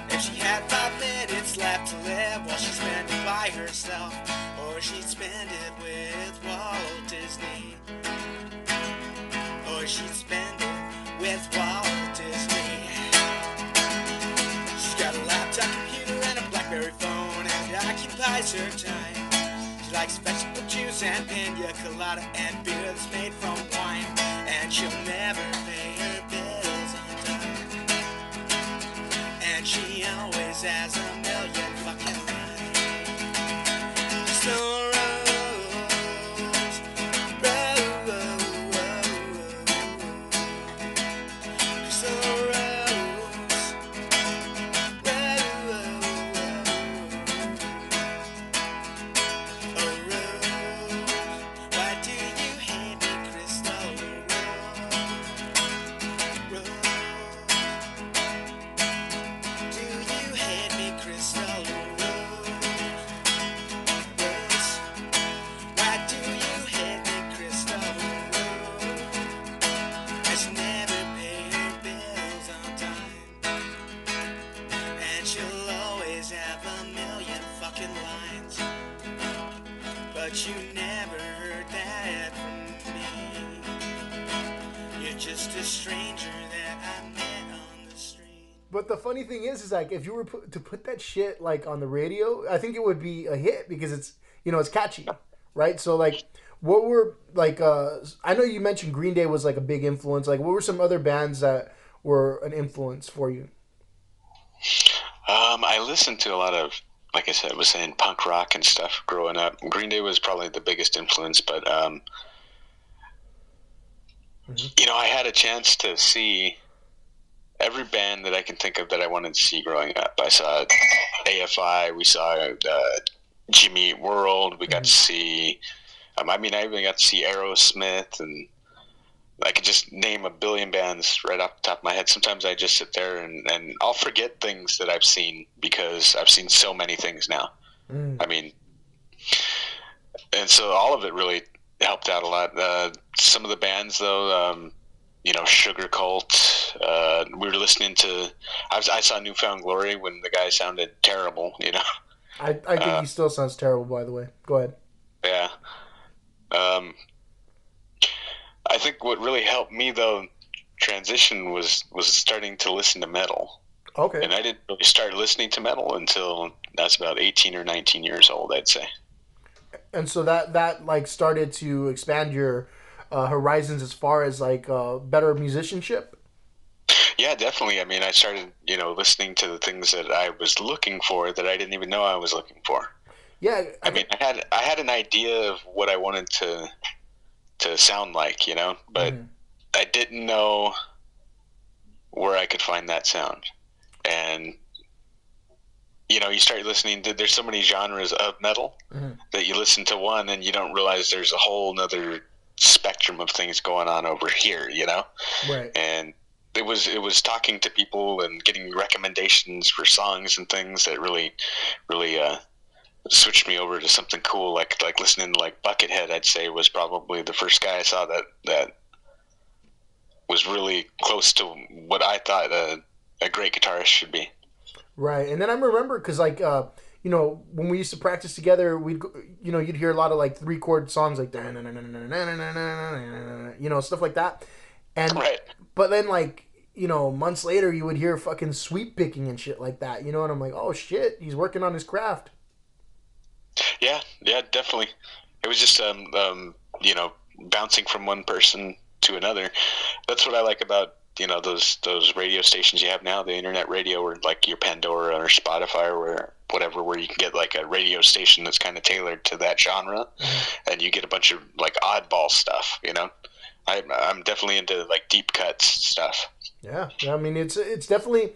If she had 5 minutes left to live, well, she'd spend it by herself, or she'd spend it with Walt Disney, or she'd spend it with Walt Disney. She's got a laptop computer and a BlackBerry phone, and it occupies her time. She likes vegetable juice and pina colada and beer that's made from wine, and she'll never pay her bills on time. And she always has a million fucking lines. So Rose, so Rose, oh Rose, why do you hate me, Crystal Rose? Do you hate me, Crystal Rose? Why do you hate me, Crystal Rose? And she never pay her bills on time. And she'll always have a million fucking lines. But you never heard that from me. You're just a stranger that I met on the street. But the funny thing is like if you were to put that shit like on the radio, I think it would be a hit because it's it's catchy, right? So like, what were like? I know you mentioned Green Day was like a big influence. Like, what were some other bands that were an influence for you? I listened to a lot of, like I said, was saying punk rock and stuff growing up. Green Day was probably the biggest influence, but I had a chance to see every band that I can think of that I wanted to see growing up. I saw AFI, we saw Jimmy Eat World, we got to see, I even got to see Aerosmith, and I could just name a billion bands right off the top of my head. Sometimes I just sit there and I'll forget things that I've seen because I've seen so many things now. I mean, and so all of it really helped out a lot. Some of the bands, though, Sugar Cult. We were listening to. I saw Newfound Glory when the guy sounded terrible. I think he still sounds terrible. By the way, go ahead. Yeah. I think what really helped me though transition was starting to listen to metal. Okay. And I didn't really start listening to metal until I was about 18 or 19 years old, I'd say. And so that like started to expand your horizons as far as like better musicianship. Yeah, definitely. I mean, I started, listening to the things that I was looking for that I didn't even know I was looking for. Yeah. I had an idea of what I wanted to sound like, but I didn't know where I could find that sound. And you start listening to, there's so many genres of metal that you listen to one and you don't realize there's a whole nother spectrum of things going on over here, Right. And it was talking to people and getting recommendations for songs and things that really switched me over to something cool, like listening to like Buckethead. I'd say was probably the first guy I saw that was really close to what I thought a great guitarist should be. Right, and then I remember because like when we used to practice together, we'd you'd hear a lot of like 3-chord songs like stuff like that, and right. But then like months later you would hear fucking sweep picking and shit like that, and I'm like, oh shit, he's working on his craft. Yeah, definitely. It was just bouncing from one person to another. That's what I like about those radio stations you have now, the internet radio, or like your Pandora or Spotify or whatever, where you can get like a radio station that's kind of tailored to that genre, and you get a bunch of like oddball stuff. I'm definitely into like deep cuts stuff. Yeah, I mean it's definitely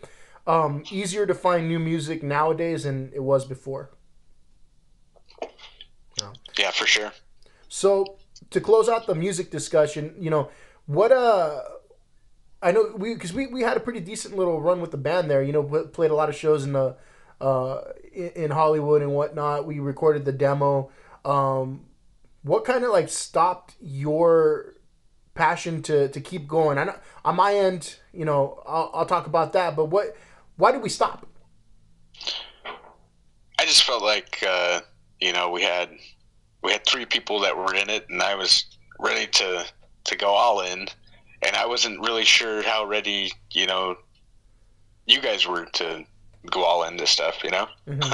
easier to find new music nowadays than it was before. Yeah, for sure. So to close out the music discussion, what I know because we had a pretty decent little run with the band there. Played a lot of shows in the in Hollywood and whatnot. We recorded the demo. What kind of like stopped your passion to keep going? I know on my end, I'll talk about that. But why did we stop? I just felt like we had three people that were in it, and I was ready to go all in, and I wasn't really sure how ready you guys were to go all into stuff, Mm-hmm.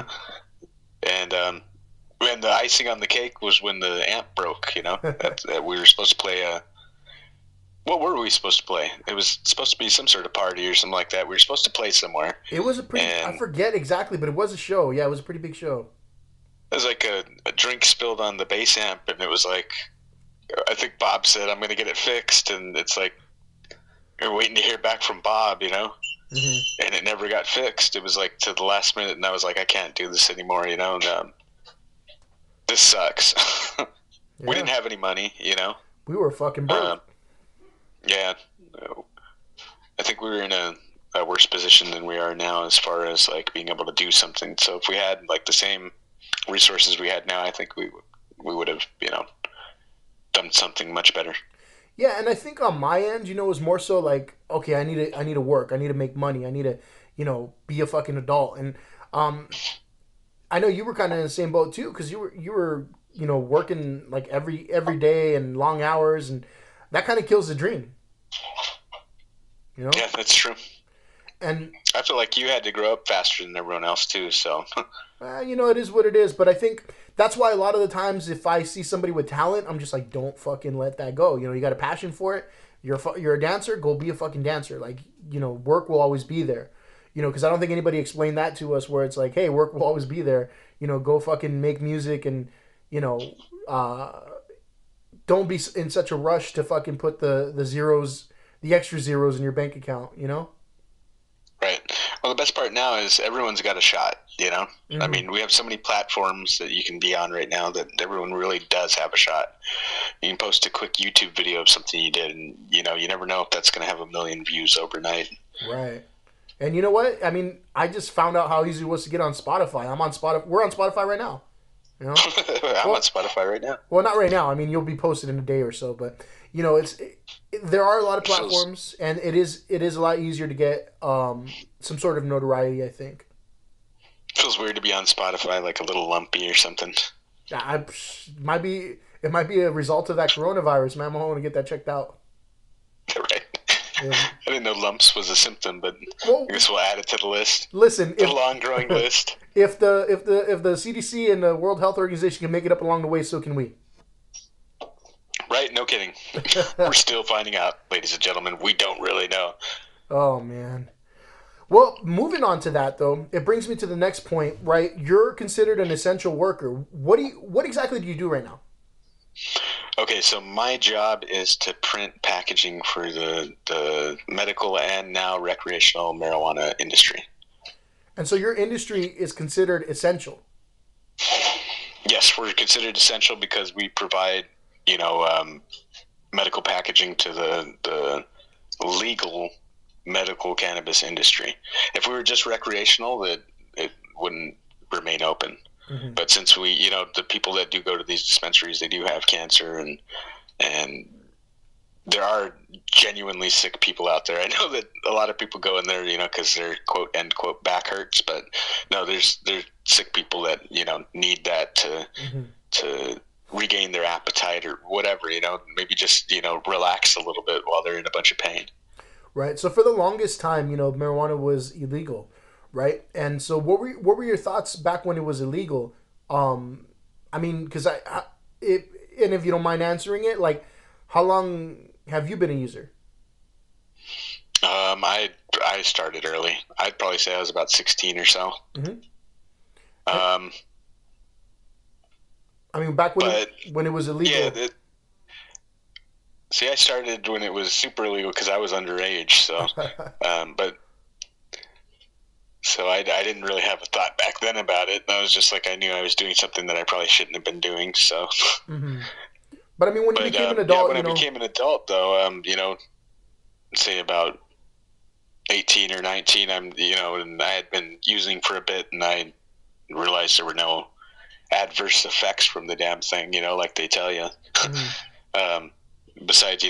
And the icing on the cake was when the amp broke, that we were supposed to play what were we supposed to play? It was supposed to be some sort of party or something like that. We were supposed to play somewhere. It was a pretty, I forget exactly, but it was a show. Yeah, it was a pretty big show. It was like a drink spilled on the bass amp, and it was like, I think Bob said, I'm going to get it fixed, and it's like, you're waiting to hear back from Bob, Mm-hmm. And it never got fixed. It was like to the last minute, and I was like, I can't do this anymore, and this sucks. Yeah. We didn't have any money, We were fucking broke. Yeah. I think we were in a worse position than we are now as far as like being able to do something. So if we had like the same resources we had now, I think we would have, done something much better. Yeah, and I think on my end, it was more so like, okay, I need to work, I need to make money, I need to, be a fucking adult, and I know you were kind of in the same boat too, because you were working like every day and long hours, and that kind of kills the dream. Yeah, that's true. And I feel like you had to grow up faster than everyone else too, so. It is what it is, but I think that's why a lot of the times if I see somebody with talent, I'm just like, don't fucking let that go. You got a passion for it. You're a dancer, go be a fucking dancer. Like, work will always be there. Because I don't think anybody explained that to us where it's like, hey, work will always be there. Go fucking make music and, don't be in such a rush to fucking put the zeros, the extra zeros in your bank account, Right. Well, the best part now is everyone's got a shot, Mm-hmm. I mean, we have so many platforms that you can be on right now that everyone really does have a shot. You can post a quick YouTube video of something you did, and, you never know if that's going to have 1 million views overnight. Right. And you know what? I mean, I just found out how easy it was to get on Spotify. I'm on Spotify. We're on Spotify right now. I'm on Spotify right now. Well, not right now. I mean, you'll be posted in a day or so, but there are a lot of platforms, and it is a lot easier to get some sort of notoriety, I think. Feels weird to be on Spotify, like a little lumpy or something. It might be a result of that coronavirus, man. I'm going to get that checked out. Right. Yeah. I didn't know lumps was a symptom, but I guess we'll add it to the list. Listen, the long growing list. If the CDC and the World Health Organization can make it up along the way, so can we. Right? No kidding. We're still finding out, ladies and gentlemen. We don't really know. Oh man. Well, moving on to that though, it brings me to the next point. Right, you're considered an essential worker. What exactly do you do right now? Okay, so my job is to print packaging for the medical and now recreational marijuana industry. And so your industry is considered essential. Yes, we're considered essential because we provide, medical packaging to the legal medical cannabis industry. If we were just recreational, it wouldn't remain open. Mm-hmm. But since we, the people that do go to these dispensaries, they do have cancer, and there are genuinely sick people out there. I know that a lot of people go in there, because their quote end quote back hurts, but no, there's sick people that need that to regain their appetite or whatever. Maybe just relax a little bit while they're in a bunch of pain. Right. So for the longest time, marijuana was illegal, right? And so what were your thoughts back when it was illegal? I mean, because and if you don't mind answering it, like, how long have you been a user? I started early. I'd probably say I was about 16 or so. Mm-hmm. Um, I mean, back when it was illegal. Yeah. See, I started when it was super illegal because I was underage. So, but so I didn't really have a thought back then about it. I was just like, I knew I was doing something that I probably shouldn't have been doing. So, Mm-hmm. But I mean, when you became an yeah, adult, when I became an adult, though, say about 18 or 19, and I had been using for a bit, and I realized there were no adverse effects from the damn thing, like they tell you. Mm-hmm. Besides,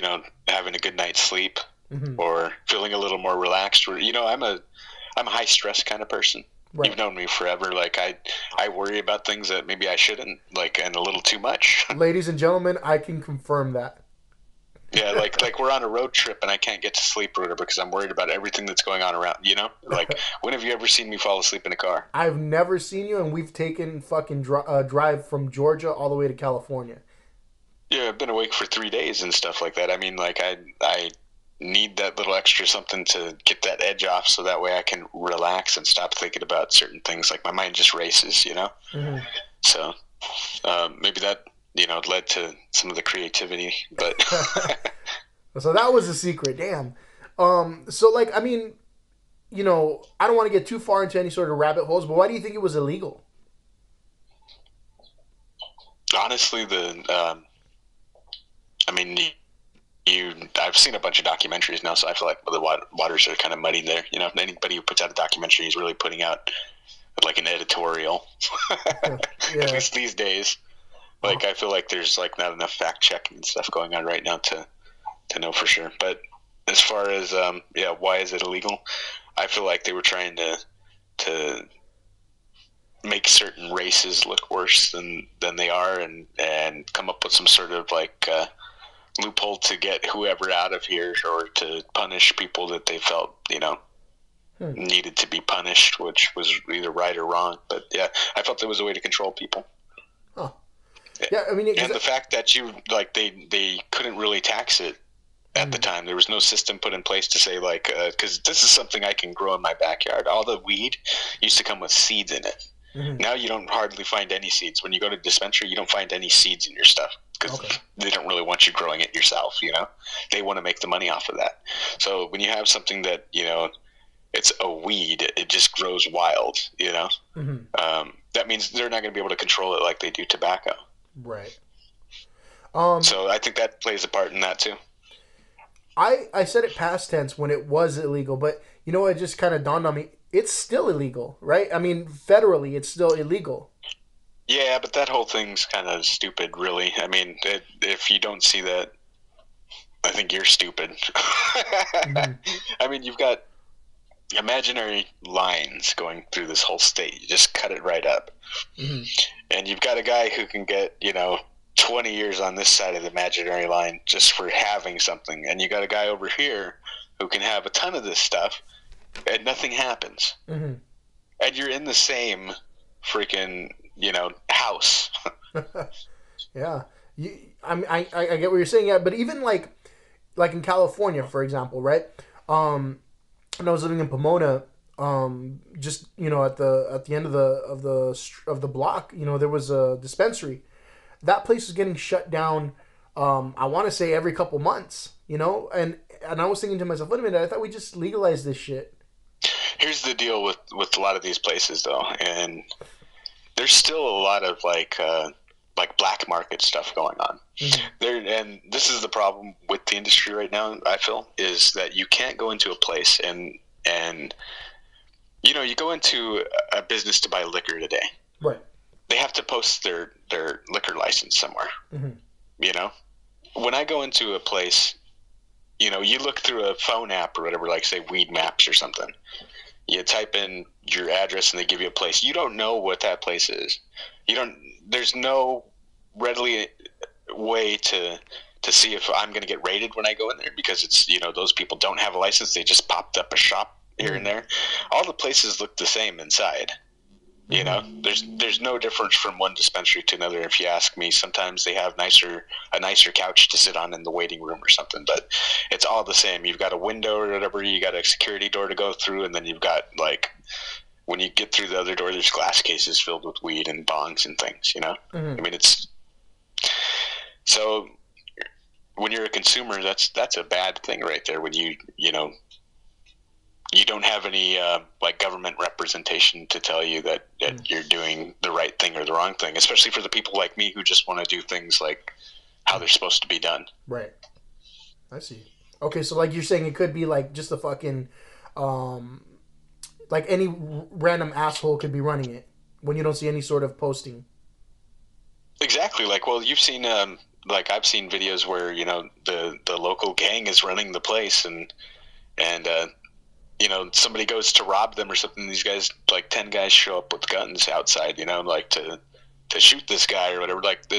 having a good night's sleep Mm-hmm. or feeling a little more relaxed. Or, I'm a high stress kind of person. Right. You've known me forever. Like I worry about things that maybe I shouldn't, like, and a little too much. Ladies and gentlemen, I can confirm that. Yeah, like we're on a road trip and I can't get to sleep or whatever because I'm worried about everything that's going on around. Like when have you ever seen me fall asleep in a car? I've never seen you, and we've taken fucking drive from Georgia all the way to California. Yeah, I've been awake for 3 days and stuff like that. I mean, like I need that little extra something to get that edge off, so that way I can relax and stop thinking about certain things. Like my mind just races, Mm-hmm. So maybe that led to some of the creativity, but So that was the secret. Damn. So like, I mean, I don't want to get too far into any sort of rabbit holes, but why do you think it was illegal? honestly, I mean, I've seen a bunch of documentaries now, so I feel like the waters are kind of muddy there. Anybody who puts out a documentary is really putting out like an editorial. Yeah. At least these days. Like I feel like there's like not enough fact checking and stuff going on right now to know for sure. But as far as why is it illegal? I feel like they were trying to make certain races look worse than they are, and come up with some sort of like loophole to get whoever out of here, or to punish people that they felt needed to be punished, which was either right or wrong. But yeah, I felt there was a way to control people. Huh. Yeah, I mean, and the fact that they couldn't really tax it at the time. There was no system put in place to say like, because this is something I can grow in my backyard. All the weed used to come with seeds in it. Mm-hmm. Now you don't hardly find any seeds. When you go to dispensary, you don't find any seeds in your stuff because they don't really want you growing it yourself. They want to make the money off of that. So when you have something that it's a weed, it just grows wild. Mm-hmm. That means they're not going to be able to control it like they do tobacco. Right. So I think that plays a part in that too. I said it past tense when it was illegal, but it just kind of dawned on me. It's still illegal, right? I mean, federally, it's still illegal. Yeah, but that whole thing's kind of stupid, really. I mean, if you don't see that, I think you're stupid. Mm-hmm. I mean, you've got imaginary lines going through this whole state. You just cut it right up. Mm-hmm. And you've got a guy who can get, 20 years on this side of the imaginary line just for having something. And you got a guy over here who can have a ton of this stuff and nothing happens. Mm-hmm. And you're in the same freaking, house. Yeah. I get what you're saying. Yeah, but even like in California, for example, right? When I was living in Pomona, just at the end of the block, there was a dispensary. That place was getting shut down. I want to say every couple months, and I was thinking to myself, wait a minute, I thought we just legalized this shit. Here's the deal with a lot of these places, though, and there's still a lot of like black market stuff going on. Mm-hmm. And this is the problem with the industry right now. I feel is that you can't go into a place and you go into a business to buy liquor today. Right. They have to post their liquor license somewhere. Mm-hmm. When I go into a place, you look through a phone app or whatever, like say Weed Maps or something. You type in your address and they give you a place. You don't know what that place is. There's no readily way to see if I'm going to get raided when I go in there, because it's, those people don't have a license. They just popped up a shop here and there. All the places look the same inside. You know, there's no difference from one dispensary to another. If you ask me, sometimes they have a nicer couch to sit on in the waiting room or something, but it's all the same. You've got a window or whatever, you got a security door to go through, and then you've got like when you get through the other door, there's glass cases filled with weed and bongs and things. You know, I mean, it's so when you're a consumer, that's a bad thing right there. When you don't have any like government representation to tell you that you're doing the right thing or the wrong thing, especially for the people like me who just want to do things like how they're supposed to be done. Right. I see. Okay, so like you're saying it could be like just a fucking like any random asshole could be running it when you don't see any sort of posting. Exactly. Like, well, you've seen like I've seen videos where, you know, the local gang is running the place and you know, somebody goes to rob them or something. These guys, like 10 guys, show up with guns outside, you know, like to shoot this guy or whatever. Like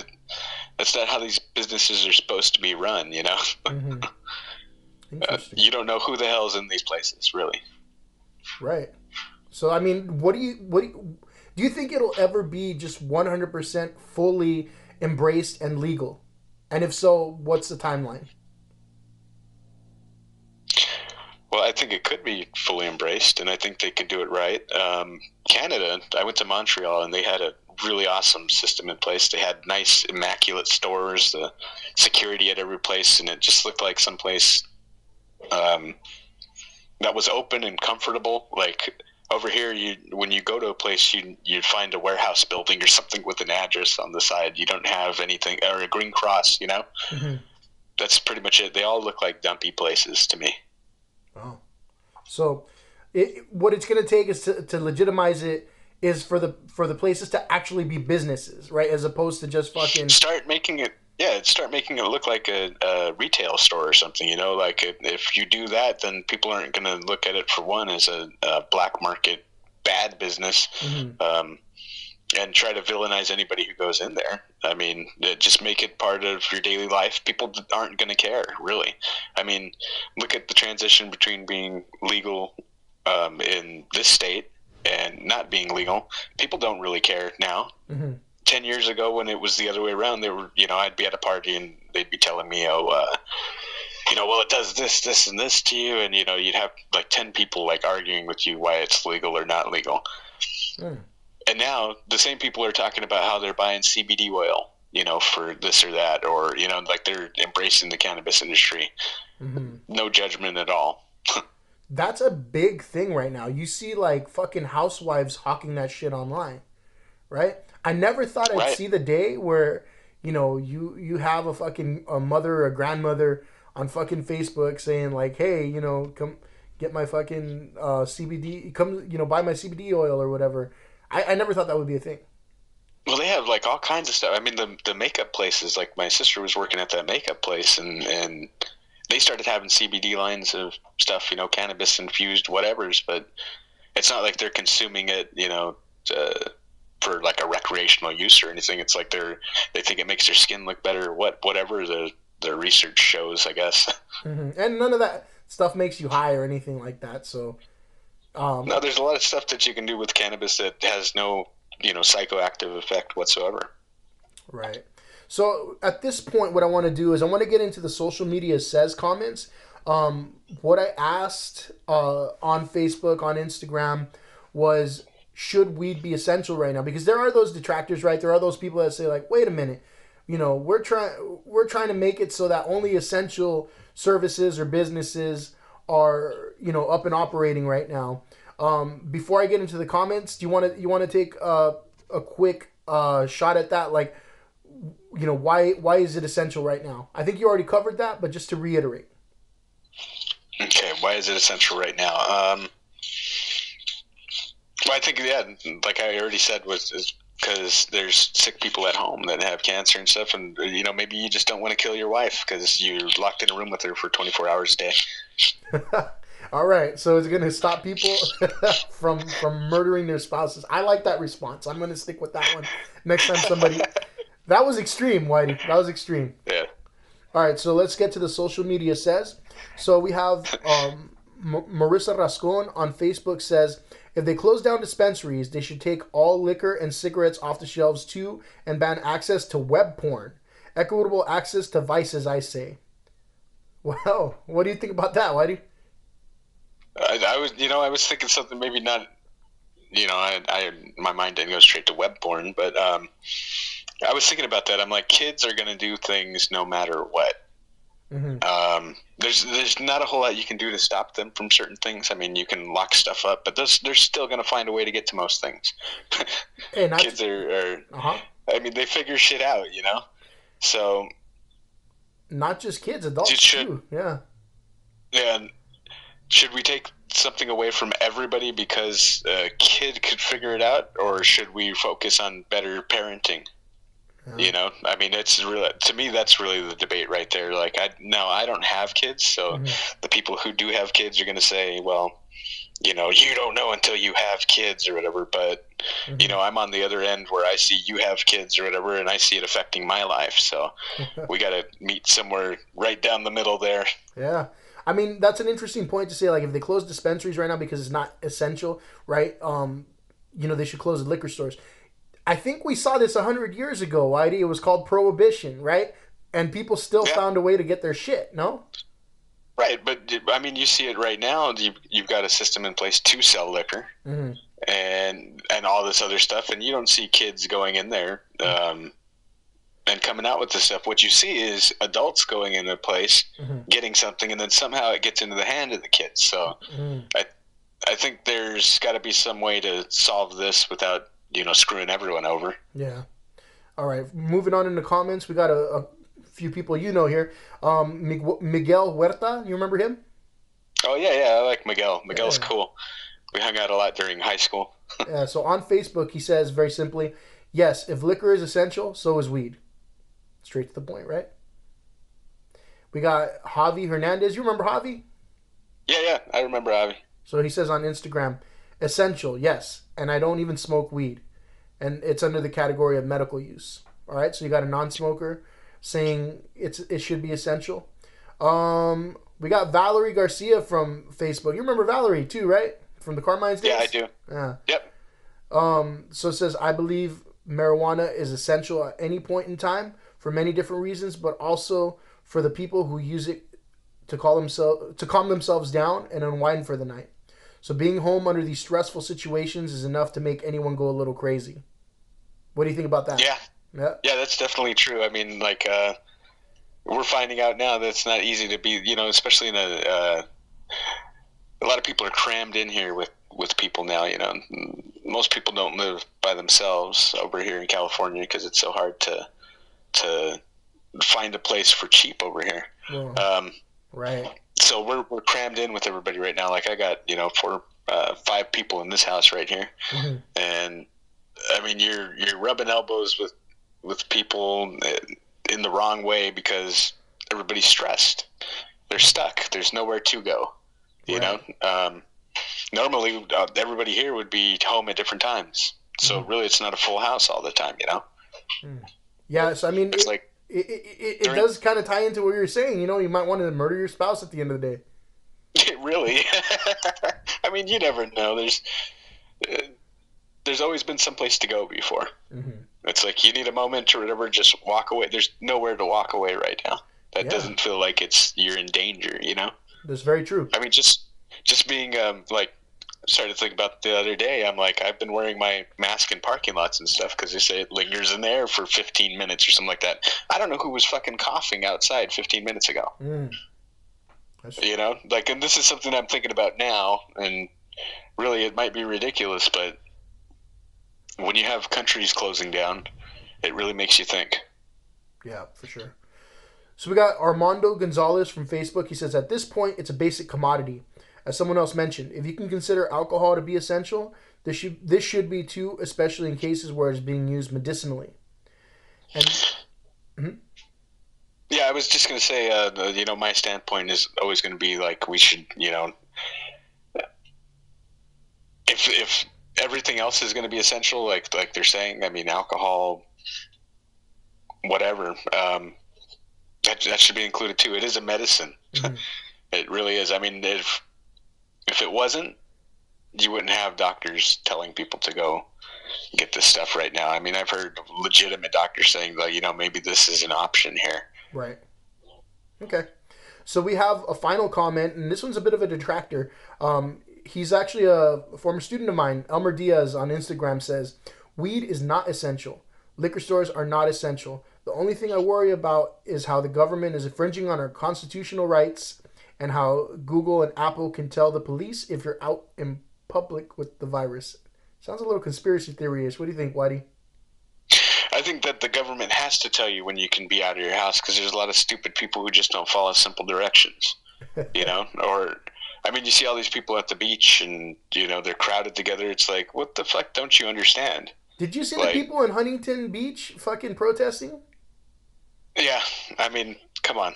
that's not how these businesses are supposed to be run, you know. You don't know who the hell's in these places, really. Right. So I mean, do you think it'll ever be just 100% fully embraced and legal? And if so, what's the timeline? Well, I think it could be fully embraced, and I think they could do it right. Canada, I went to Montreal, and they had a really awesome system in place. They had nice, immaculate stores, the security at every place, and it just looked like someplace that was open and comfortable. Like over here, when you go to a place, you find a warehouse building or something with an address on the side. You don't have anything, or a green cross, you know? That's pretty much it. They all look like dumpy places to me. Oh, so what it's going to take is to legitimize it is for the places to actually be businesses, right? As opposed to just fucking start making it look like a retail store or something. You know, like if you do that, then people aren't going to look at it for one as a black market bad business. And try to villainize anybody who goes in there. I mean, just make it part of your daily life. People aren't going to care, really. I mean, look at the transition between being legal in this state and not being legal. People don't really care now. 10 years ago, when it was the other way around, they were, you know, I'd be at a party and they'd be telling me, you know, well, it does this, this, and this to you. And, you know, you'd have like 10 people like arguing with you why it's legal or not legal. And now the same people are talking about how they're buying CBD oil, you know, for this or that, or, you know, like they're embracing the cannabis industry. No judgment at all. That's a big thing right now. You see like fucking housewives hawking that shit online, right? I never thought I'd see the day where, you know, you have a mother or a grandmother on fucking Facebook saying like, hey, you know, come get my fucking CBD, come, you know, buy my CBD oil or whatever. I never thought that would be a thing. Well, they have like all kinds of stuff. I mean, the makeup places, like my sister was working at that makeup place and they started having CBD lines of stuff, you know, cannabis infused whatevers, but it's not like they're consuming it, you know, for like a recreational use or anything. It's like they think it makes their skin look better, whatever the research shows, I guess. And none of that stuff makes you high or anything like that, so... no, there's a lot of stuff that you can do with cannabis that has no, you know, psychoactive effect whatsoever. Right. So at this point, what I want to do is I want to get into the social media says comments. What I asked on Facebook, on Instagram, was should weed be essential right now? Because there are those detractors, right? There are those people that say like, wait a minute, you know, we're trying to make it so that only essential services or businesses are, you know, up and operating right now. Before I get into the comments, do you want to take a quick shot at that? Like, you know, why is it essential right now? I think you already covered that, but just to reiterate. Okay, why is it essential right now? Well, I think, yeah, like I already said, is because there's sick people at home that have cancer and stuff, and, you know, maybe you just don't want to kill your wife because you're locked in a room with her for 24 hours a day. All right, so it's going to stop people from murdering their spouses. I like that response. I'm going to stick with that one next time somebody... That was extreme, Whitey. That was extreme. Yeah. All right, so let's get to the social media says. So we have Marissa Rascon on Facebook says, If they close down dispensaries, they should take all liquor and cigarettes off the shelves too and ban access to web porn. Equitable access to vices, I say. Well, what do you think about that, Whitey? I was thinking something maybe not. My mind didn't go straight to web porn, but I was thinking about that. I'm like, kids are gonna do things no matter what. Mm-hmm. There's not a whole lot you can do to stop them from certain things. I mean, you can lock stuff up, but they're still going to find a way to get to most things. Hey, kids are I mean, they figure shit out, So not just kids, adults too. Yeah. And should we take something away from everybody because a kid could figure it out, or should we focus on better parenting? Yeah. I mean, it's really, to me, that's really the debate right there. Like, I don't have kids, so the people who do have kids are going to say, well, you don't know until you have kids or whatever. But, I'm on the other end where I see you have kids or whatever, and I see it affecting my life. So we got to meet somewhere right down the middle there. Yeah. I mean, that's an interesting point to say, like, if they close dispensaries right now because it's not essential, right? They should close the liquor stores. I think we saw this 100 years ago, Whitey. It was called Prohibition, right? And people still found a way to get their shit, no? Right, but, I mean, you see it right now. You've got a system in place to sell liquor and all this other stuff, and you don't see kids going in there and coming out with this stuff. What you see is adults going into a place, getting something, and then somehow it gets into the hand of the kids. So I think there's got to be some way to solve this without screwing everyone over. Yeah. All right. Moving on in the comments, we got a few people here. Miguel Huerta, you remember him? Oh, yeah. I like Miguel. Miguel's cool. We hung out a lot during high school. Yeah, so on Facebook, he says very simply, yes, if liquor is essential, so is weed. Straight to the point, right? We got Javi Hernandez. You remember Javi? Yeah. I remember Javi. So he says on Instagram, essential, yes, and I don't even smoke weed. And it's under the category of medical use. All right, so you got a non-smoker saying it should be essential. We got Valerie Garcia from Facebook. You remember Valerie too, right? From the Carmine's days? Yeah, I do. Yeah. Yep. So it says, I believe marijuana is essential at any point in time for many different reasons, but also for the people who use it to calm themselves down and unwind for the night. So being home under these stressful situations is enough to make anyone go a little crazy. What do you think about that? Yeah, that's definitely true. I mean, like, we're finding out now that it's not easy to be, especially in a lot of people are crammed in here with people now, Most people don't live by themselves over here in California because it's so hard to find a place for cheap over here. Right. So we're crammed in with everybody right now. Like, I got 5 people in this house right here, and I mean you're rubbing elbows with people in the wrong way because everybody's stressed. They're stuck. There's nowhere to go. You know. Normally everybody here would be home at different times. So really, it's not a full house all the time. Yeah. So I mean, it's like. It does kind of tie into what you're saying. You might want to murder your spouse at the end of the day. Really? I mean, you never know. There's always been some place to go before. It's like you need a moment or whatever, just walk away. There's nowhere to walk away right now. That doesn't feel like you're in danger, That's very true. I mean, just being I started to think about the other day. I'm like, I've been wearing my mask in parking lots and stuff because they say it lingers in there for 15 minutes or something like that. I don't know who was fucking coughing outside 15 minutes ago. And this is something I'm thinking about now, and really it might be ridiculous, but when you have countries closing down, it really makes you think. Yeah, for sure. So we got Armando Gonzalez from Facebook. He says, at this point, it's a basic commodity. As someone else mentioned, if you can consider alcohol to be essential, this should be too, especially in cases where it's being used medicinally. And yeah, I was just going to say, my standpoint is always going to be like we should, if everything else is going to be essential, like they're saying, I mean, alcohol, whatever, that should be included too. It is a medicine. It really is. I mean, if it wasn't, you wouldn't have doctors telling people to go get this stuff right now. I mean, I've heard legitimate doctors saying that, maybe this is an option here. Right. Okay. So we have a final comment, and this one's a bit of a detractor. He's actually a former student of mine. Elmer Diaz on Instagram says, "Weed is not essential. Liquor stores are not essential. The only thing I worry about is how the government is infringing on our constitutional rights and how Google and Apple can tell the police if you're out in public with the virus." Sounds a little conspiracy theory-ish. What do you think, Whitey? I think that the government has to tell you when you can be out of your house because there's a lot of stupid people who just don't follow simple directions, Or, I mean, you see all these people at the beach and, they're crowded together. It's like, what the fuck don't you understand? Did you see the people in Huntington Beach fucking protesting? Yeah, I mean, come on.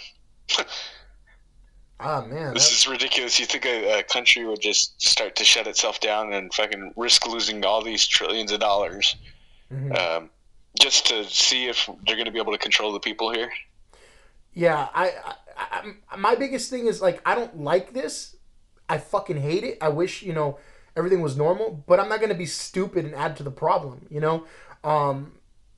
Ah, man. This is ridiculous. You think a country would just start to shut itself down and fucking risk losing all these trillions of dollars just to see if they're going to be able to control the people here? Yeah, I my biggest thing is, like, I don't like this. I fucking hate it. I wish, everything was normal, but I'm not going to be stupid and add to the problem,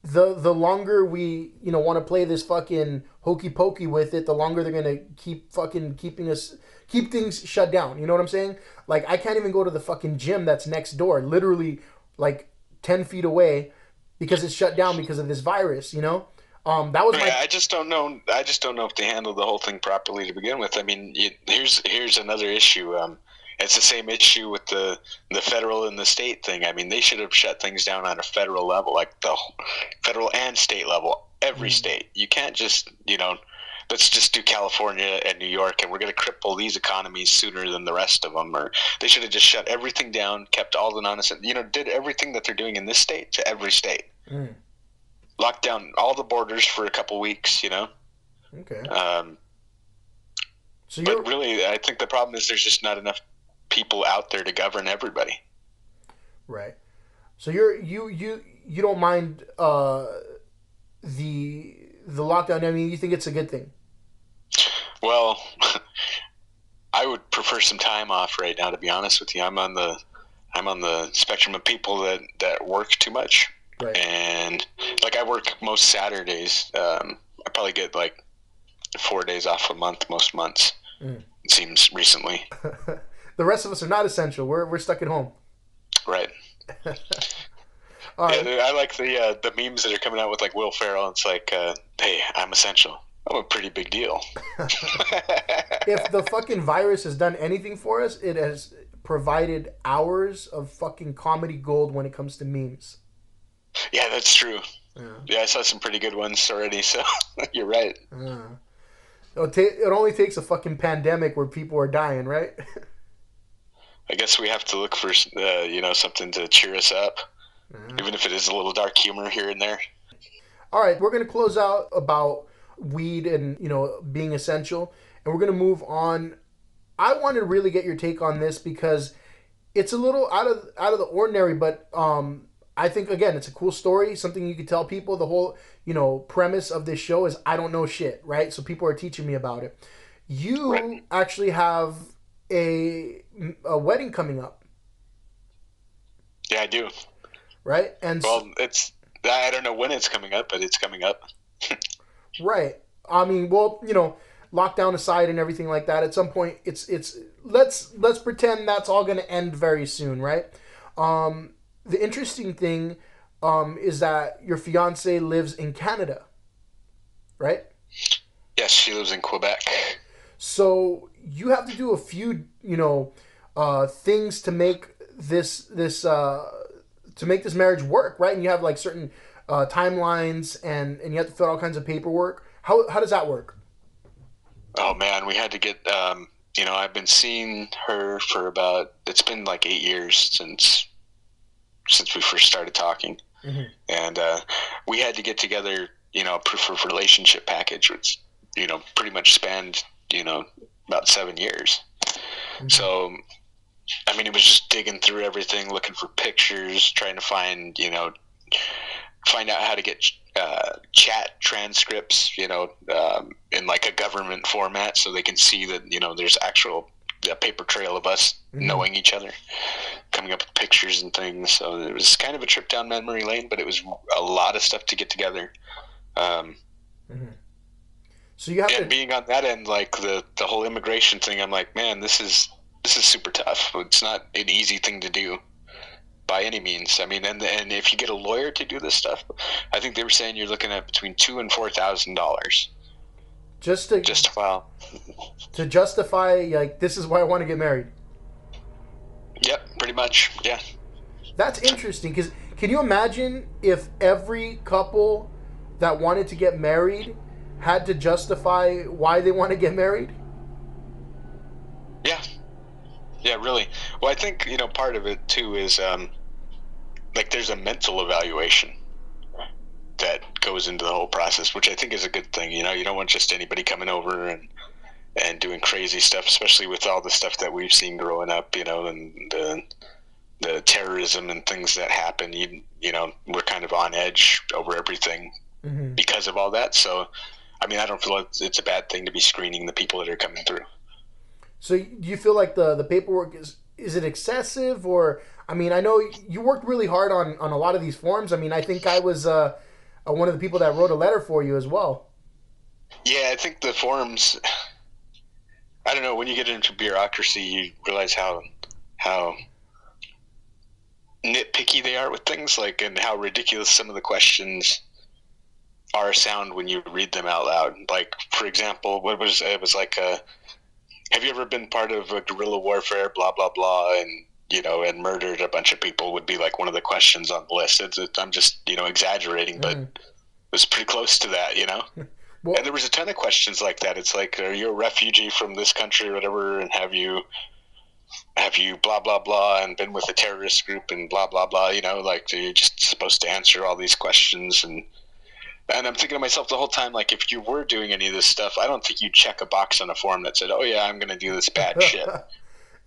The longer we, want to play this fucking hokey pokey with it, the longer they're going to keep fucking keep things shut down. You know what I'm saying? Like, I can't even go to the fucking gym that's next door, literally like 10 feet away, because it's shut down because of this virus, That was I just don't know. I just don't know if they handled the whole thing properly to begin with. I mean, here's another issue. It's the same issue with the federal and the state thing. I mean, they should have shut things down on a federal level, like the federal and state level. Every state. You can't just, let's just do California and New York, and we're going to cripple these economies sooner than the rest of them. Or they should have just shut everything down, kept all the non-essential, did everything that they're doing in this state to every state. Locked down all the borders for a couple weeks, Okay. But really, I think the problem is there's just not enough people out there to govern everybody. Right. So you don't mind the lockdown? I mean, you think it's a good thing? Well, I would prefer some time off right now, to be honest with you. I'm on the spectrum of people that work too much. Right. And like, I work most Saturdays. I probably get like 4 days off a month most months. It seems recently. The rest of us are not essential. We're stuck at home. Right. All right. Yeah, I like the memes that are coming out with, like, Will Ferrell. It's like, hey, I'm essential. I'm a pretty big deal. If the fucking virus has done anything for us, it has provided hours of fucking comedy gold when it comes to memes. Yeah, that's true. Yeah, I saw some pretty good ones already, so you're right. It only takes a fucking pandemic where people are dying, right? I guess we have to look for, something to cheer us up, even if it is a little dark humor here and there. All right, we're going to close out about weed and, being essential, and we're going to move on. I want to really get your take on this because it's a little out of the ordinary, but I think, again, it's a cool story, something you could tell people. The whole, premise of this show is I don't know shit, right? So people are teaching me about it. You actually have a wedding coming up. Yeah, I do. Right? And I don't know when it's coming up, but it's coming up. Right. I mean, well, lockdown aside and everything like that, at some point let's pretend that's all going to end very soon, right? The interesting thing is that your fiance lives in Canada, right? Yes, she lives in Quebec. So you have to do a few, things to make this marriage work, right? And you have like certain timelines, and you have to fill out all kinds of paperwork. How does that work? Oh man, we had to get. I've been seeing her for it's been like 8 years since we first started talking, and we had to get together, a proof of relationship package, which pretty much spanned about 7 years. So, I mean, it was just digging through everything, looking for pictures, trying to find out how to get chat transcripts, in like a government format, so they can see that there's actual paper trail of us knowing each other, coming up with pictures and things. So it was kind of a trip down memory lane, but it was a lot of stuff to get together. Mm-hmm. So you have and to being on that end, like the whole immigration thing, I'm like, man, this is super tough. It's not an easy thing to do by any means. I mean, and if you get a lawyer to do this stuff, I think they were saying you're looking at between $2,000 and $4,000 just to file. To justify, like, this is why I want to get married. Yep, pretty much. Yeah. That's interesting, because can you imagine if every couple that wanted to get married had to justify why they want to get married? Yeah. Yeah, really. Well, I think, part of it too is like there's a mental evaluation that goes into the whole process, which I think is a good thing. You don't want just anybody coming over and doing crazy stuff, especially with all the stuff that we've seen growing up, and the terrorism and things that happen. We're kind of on edge over everything because of all that. So, I mean, I don't feel like it's a bad thing to be screening the people that are coming through. So do you feel like the paperwork is it excessive? Or, I mean, I know you worked really hard on a lot of these forms. I mean, I think I was one of the people that wrote a letter for you as well. Yeah, I think the forms, I don't know, when you get into bureaucracy, you realize how nitpicky they are with things, like, and how ridiculous some of the questions sound when you read them out loud. Like, for example, it was like have you ever been part of a guerrilla warfare, blah, blah, blah, and murdered a bunch of people would be like one of the questions on the list. I'm just, exaggerating, but it was pretty close to that, Well, and there was a ton of questions like that. It's like, are you a refugee from this country or whatever, and have you blah, blah, blah, and been with a terrorist group and blah, blah, blah, like, you're just supposed to answer all these questions. And I'm thinking to myself the whole time, like, if you were doing any of this stuff, I don't think you'd check a box on a form that said, oh, yeah, I'm going to do this bad shit.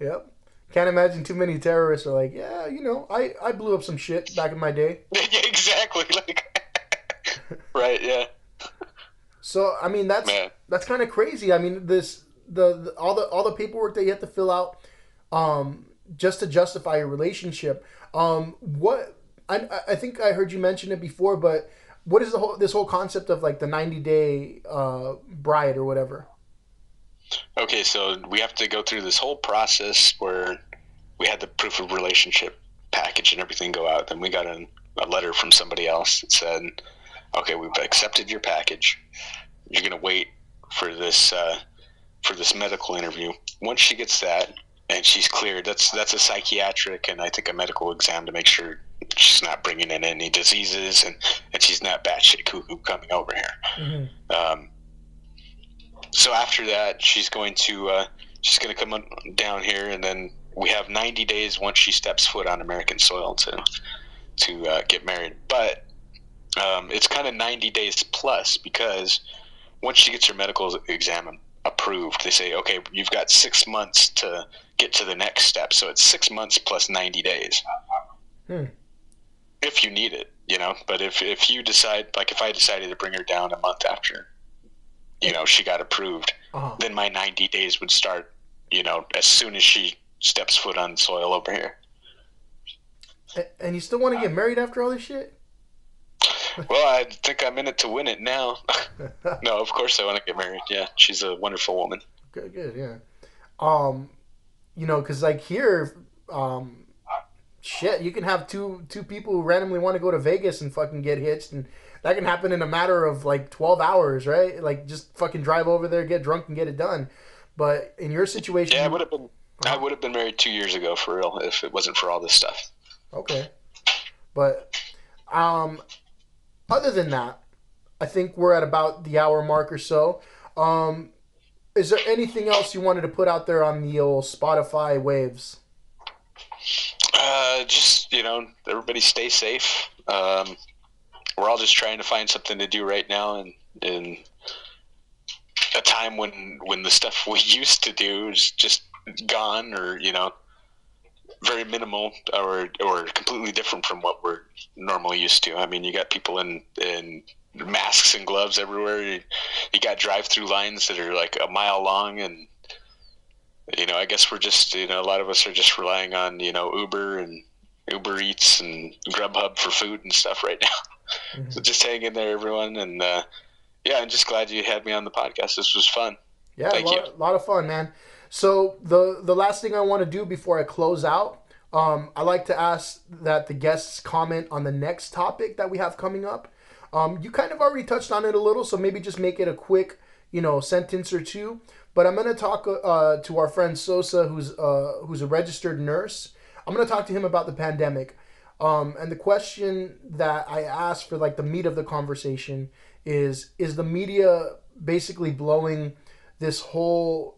Yep. Can't imagine too many terrorists are like, yeah, I blew up some shit back in my day. Yeah, exactly. Like, right, yeah. So, I mean, that's kind of crazy. I mean, all the paperwork that you have to fill out just to justify your relationship. What I think I heard you mention it before, but what is this whole concept of like the 90-day bride or whatever? Okay, so we have to go through this whole process where we had the proof of relationship package and everything go out. Then we got a letter from somebody else that said, okay, we've accepted your package. You're going to wait for this medical interview. Once she gets that and she's cleared, that's a psychiatric and I think a medical exam to make sure she's not bringing in any diseases and she's not batshit cuckoo coming over here. Mm-hmm. So after that, she's going to come down here, and then we have 90 days once she steps foot on American soil to get married. But it's kind of 90 days plus, because once she gets her medical exam approved, they say, okay, you've got 6 months to get to the next step. So it's 6 months plus 90 days. If you need it, But if you decide, like if I decided to bring her down a month after, she got approved, then my 90 days would start, as soon as she steps foot on soil over here. And you still want to get married after all this shit? Well, I think I'm in it to win it now. No, of course I want to get married. Yeah, she's a wonderful woman. Good, yeah. Because like here, shit, you can have two people who randomly want to go to Vegas and fucking get hitched, and that can happen in a matter of like 12 hours, right? Like just fucking drive over there, get drunk, and get it done. But in your situation, yeah, I would have been married 2 years ago for real if it wasn't for all this stuff. Okay, but other than that, I think we're at about the hour mark or so. Is there anything else you wanted to put out there on the old Spotify waves? Just, everybody stay safe. We're all just trying to find something to do right now in a time when the stuff we used to do is just gone, or, very minimal or completely different from what we're normally used to. I mean, you got people in masks and gloves everywhere. You got drive-through lines that are like a mile long, and I guess we're just, a lot of us are just relying on, Uber and Uber Eats and Grubhub for food and stuff right now. Mm-hmm. So just hang in there, everyone. And I'm just glad you had me on the podcast. This was fun. Yeah, Thank you. A lot of fun, man. So the last thing I want to do before I close out, I like to ask that the guests comment on the next topic that we have coming up. You kind of already touched on it a little, so maybe just make it a quick, sentence or two. But I'm going to talk to our friend Sosa, who's a registered nurse. I'm going to talk to him about the pandemic. And the question that I asked for, like, the meat of the conversation is the media basically blowing this whole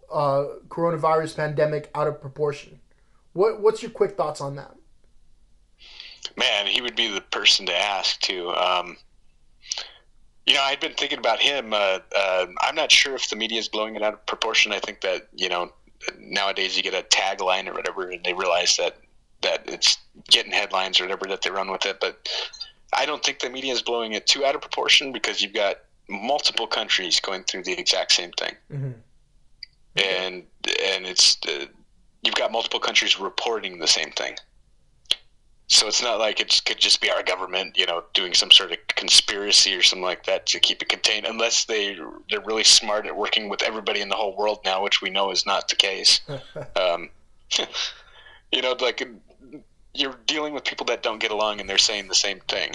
coronavirus pandemic out of proportion? What's your quick thoughts on that? Man, he would be the person to ask, too. I'd been thinking about him. I'm not sure if the media is blowing it out of proportion. I think that, nowadays you get a tagline or whatever, and they realize that it's getting headlines or whatever, that they run with it. But I don't think the media is blowing it too out of proportion, because you've got multiple countries going through the exact same thing. Mm-hmm. And it's you've got multiple countries reporting the same thing. So it's not like it could just be our government, doing some sort of conspiracy or something like that to keep it contained, unless they're really smart at working with everybody in the whole world now, which we know is not the case. Like, you're dealing with people that don't get along, and they're saying the same thing.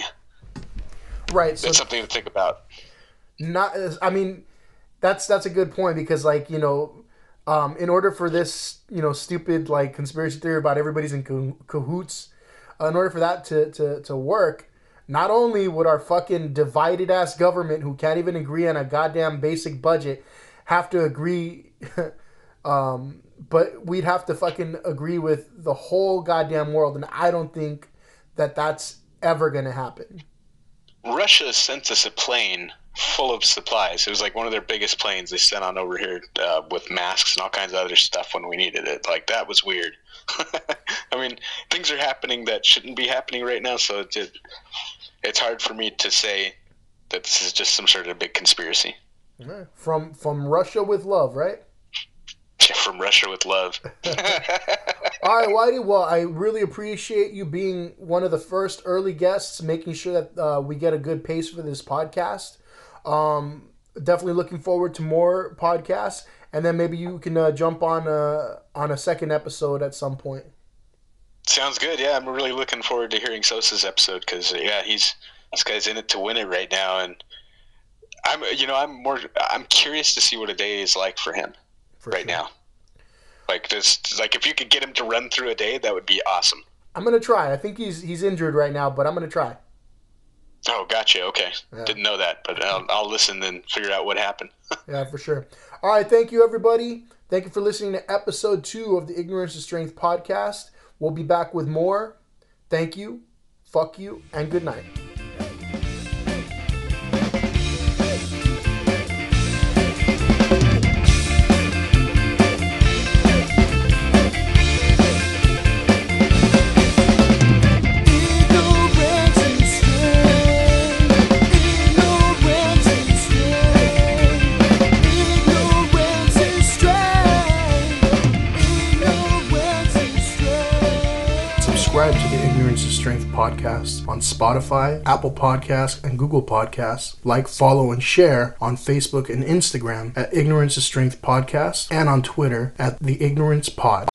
Right. That's something to think about. That's a good point, because, like, in order for this, stupid, like, conspiracy theory about everybody's in cahoots, in order for that to work, not only would our fucking divided ass government, who can't even agree on a goddamn basic budget, have to agree, but we'd have to fucking agree with the whole goddamn world, and I don't think that that's ever gonna happen. Russia sent us a plane full of supplies. It was like one of their biggest planes they sent on over here with masks and all kinds of other stuff when we needed it. Like, that was weird. Things are happening that shouldn't be happening right now, so it's hard for me to say that this is just some sort of big conspiracy. Yeah. From Russia with love, right? Yeah, from Russia with love. All right, Whitey. Well, I really appreciate you being one of the first early guests, making sure that we get a good pace for this podcast. Definitely looking forward to more podcasts, and then maybe you can jump on a second episode at some point. Sounds good. Yeah, I'm really looking forward to hearing Sosa's episode, because this guy's in it to win it right now, and I'm curious to see what a day is like for him now. Like this, like, if you could get him to run through a day, that would be awesome. I'm gonna try. I think he's injured right now, but I'm gonna try. Oh, gotcha. Okay. Yeah. Didn't know that, but I'll listen and figure out what happened. Yeah, for sure. All right. Thank you, everybody. Thank you for listening to episode 2 of the Ignorance is Strength podcast. We'll be back with more. Thank you. Fuck you. And good night. Subscribe to the Ignorance is Strength podcast on Spotify, Apple Podcasts, and Google Podcasts. Like, follow, and share on Facebook and Instagram at Ignorance is Strength podcast, and on Twitter at The Ignorance Pod.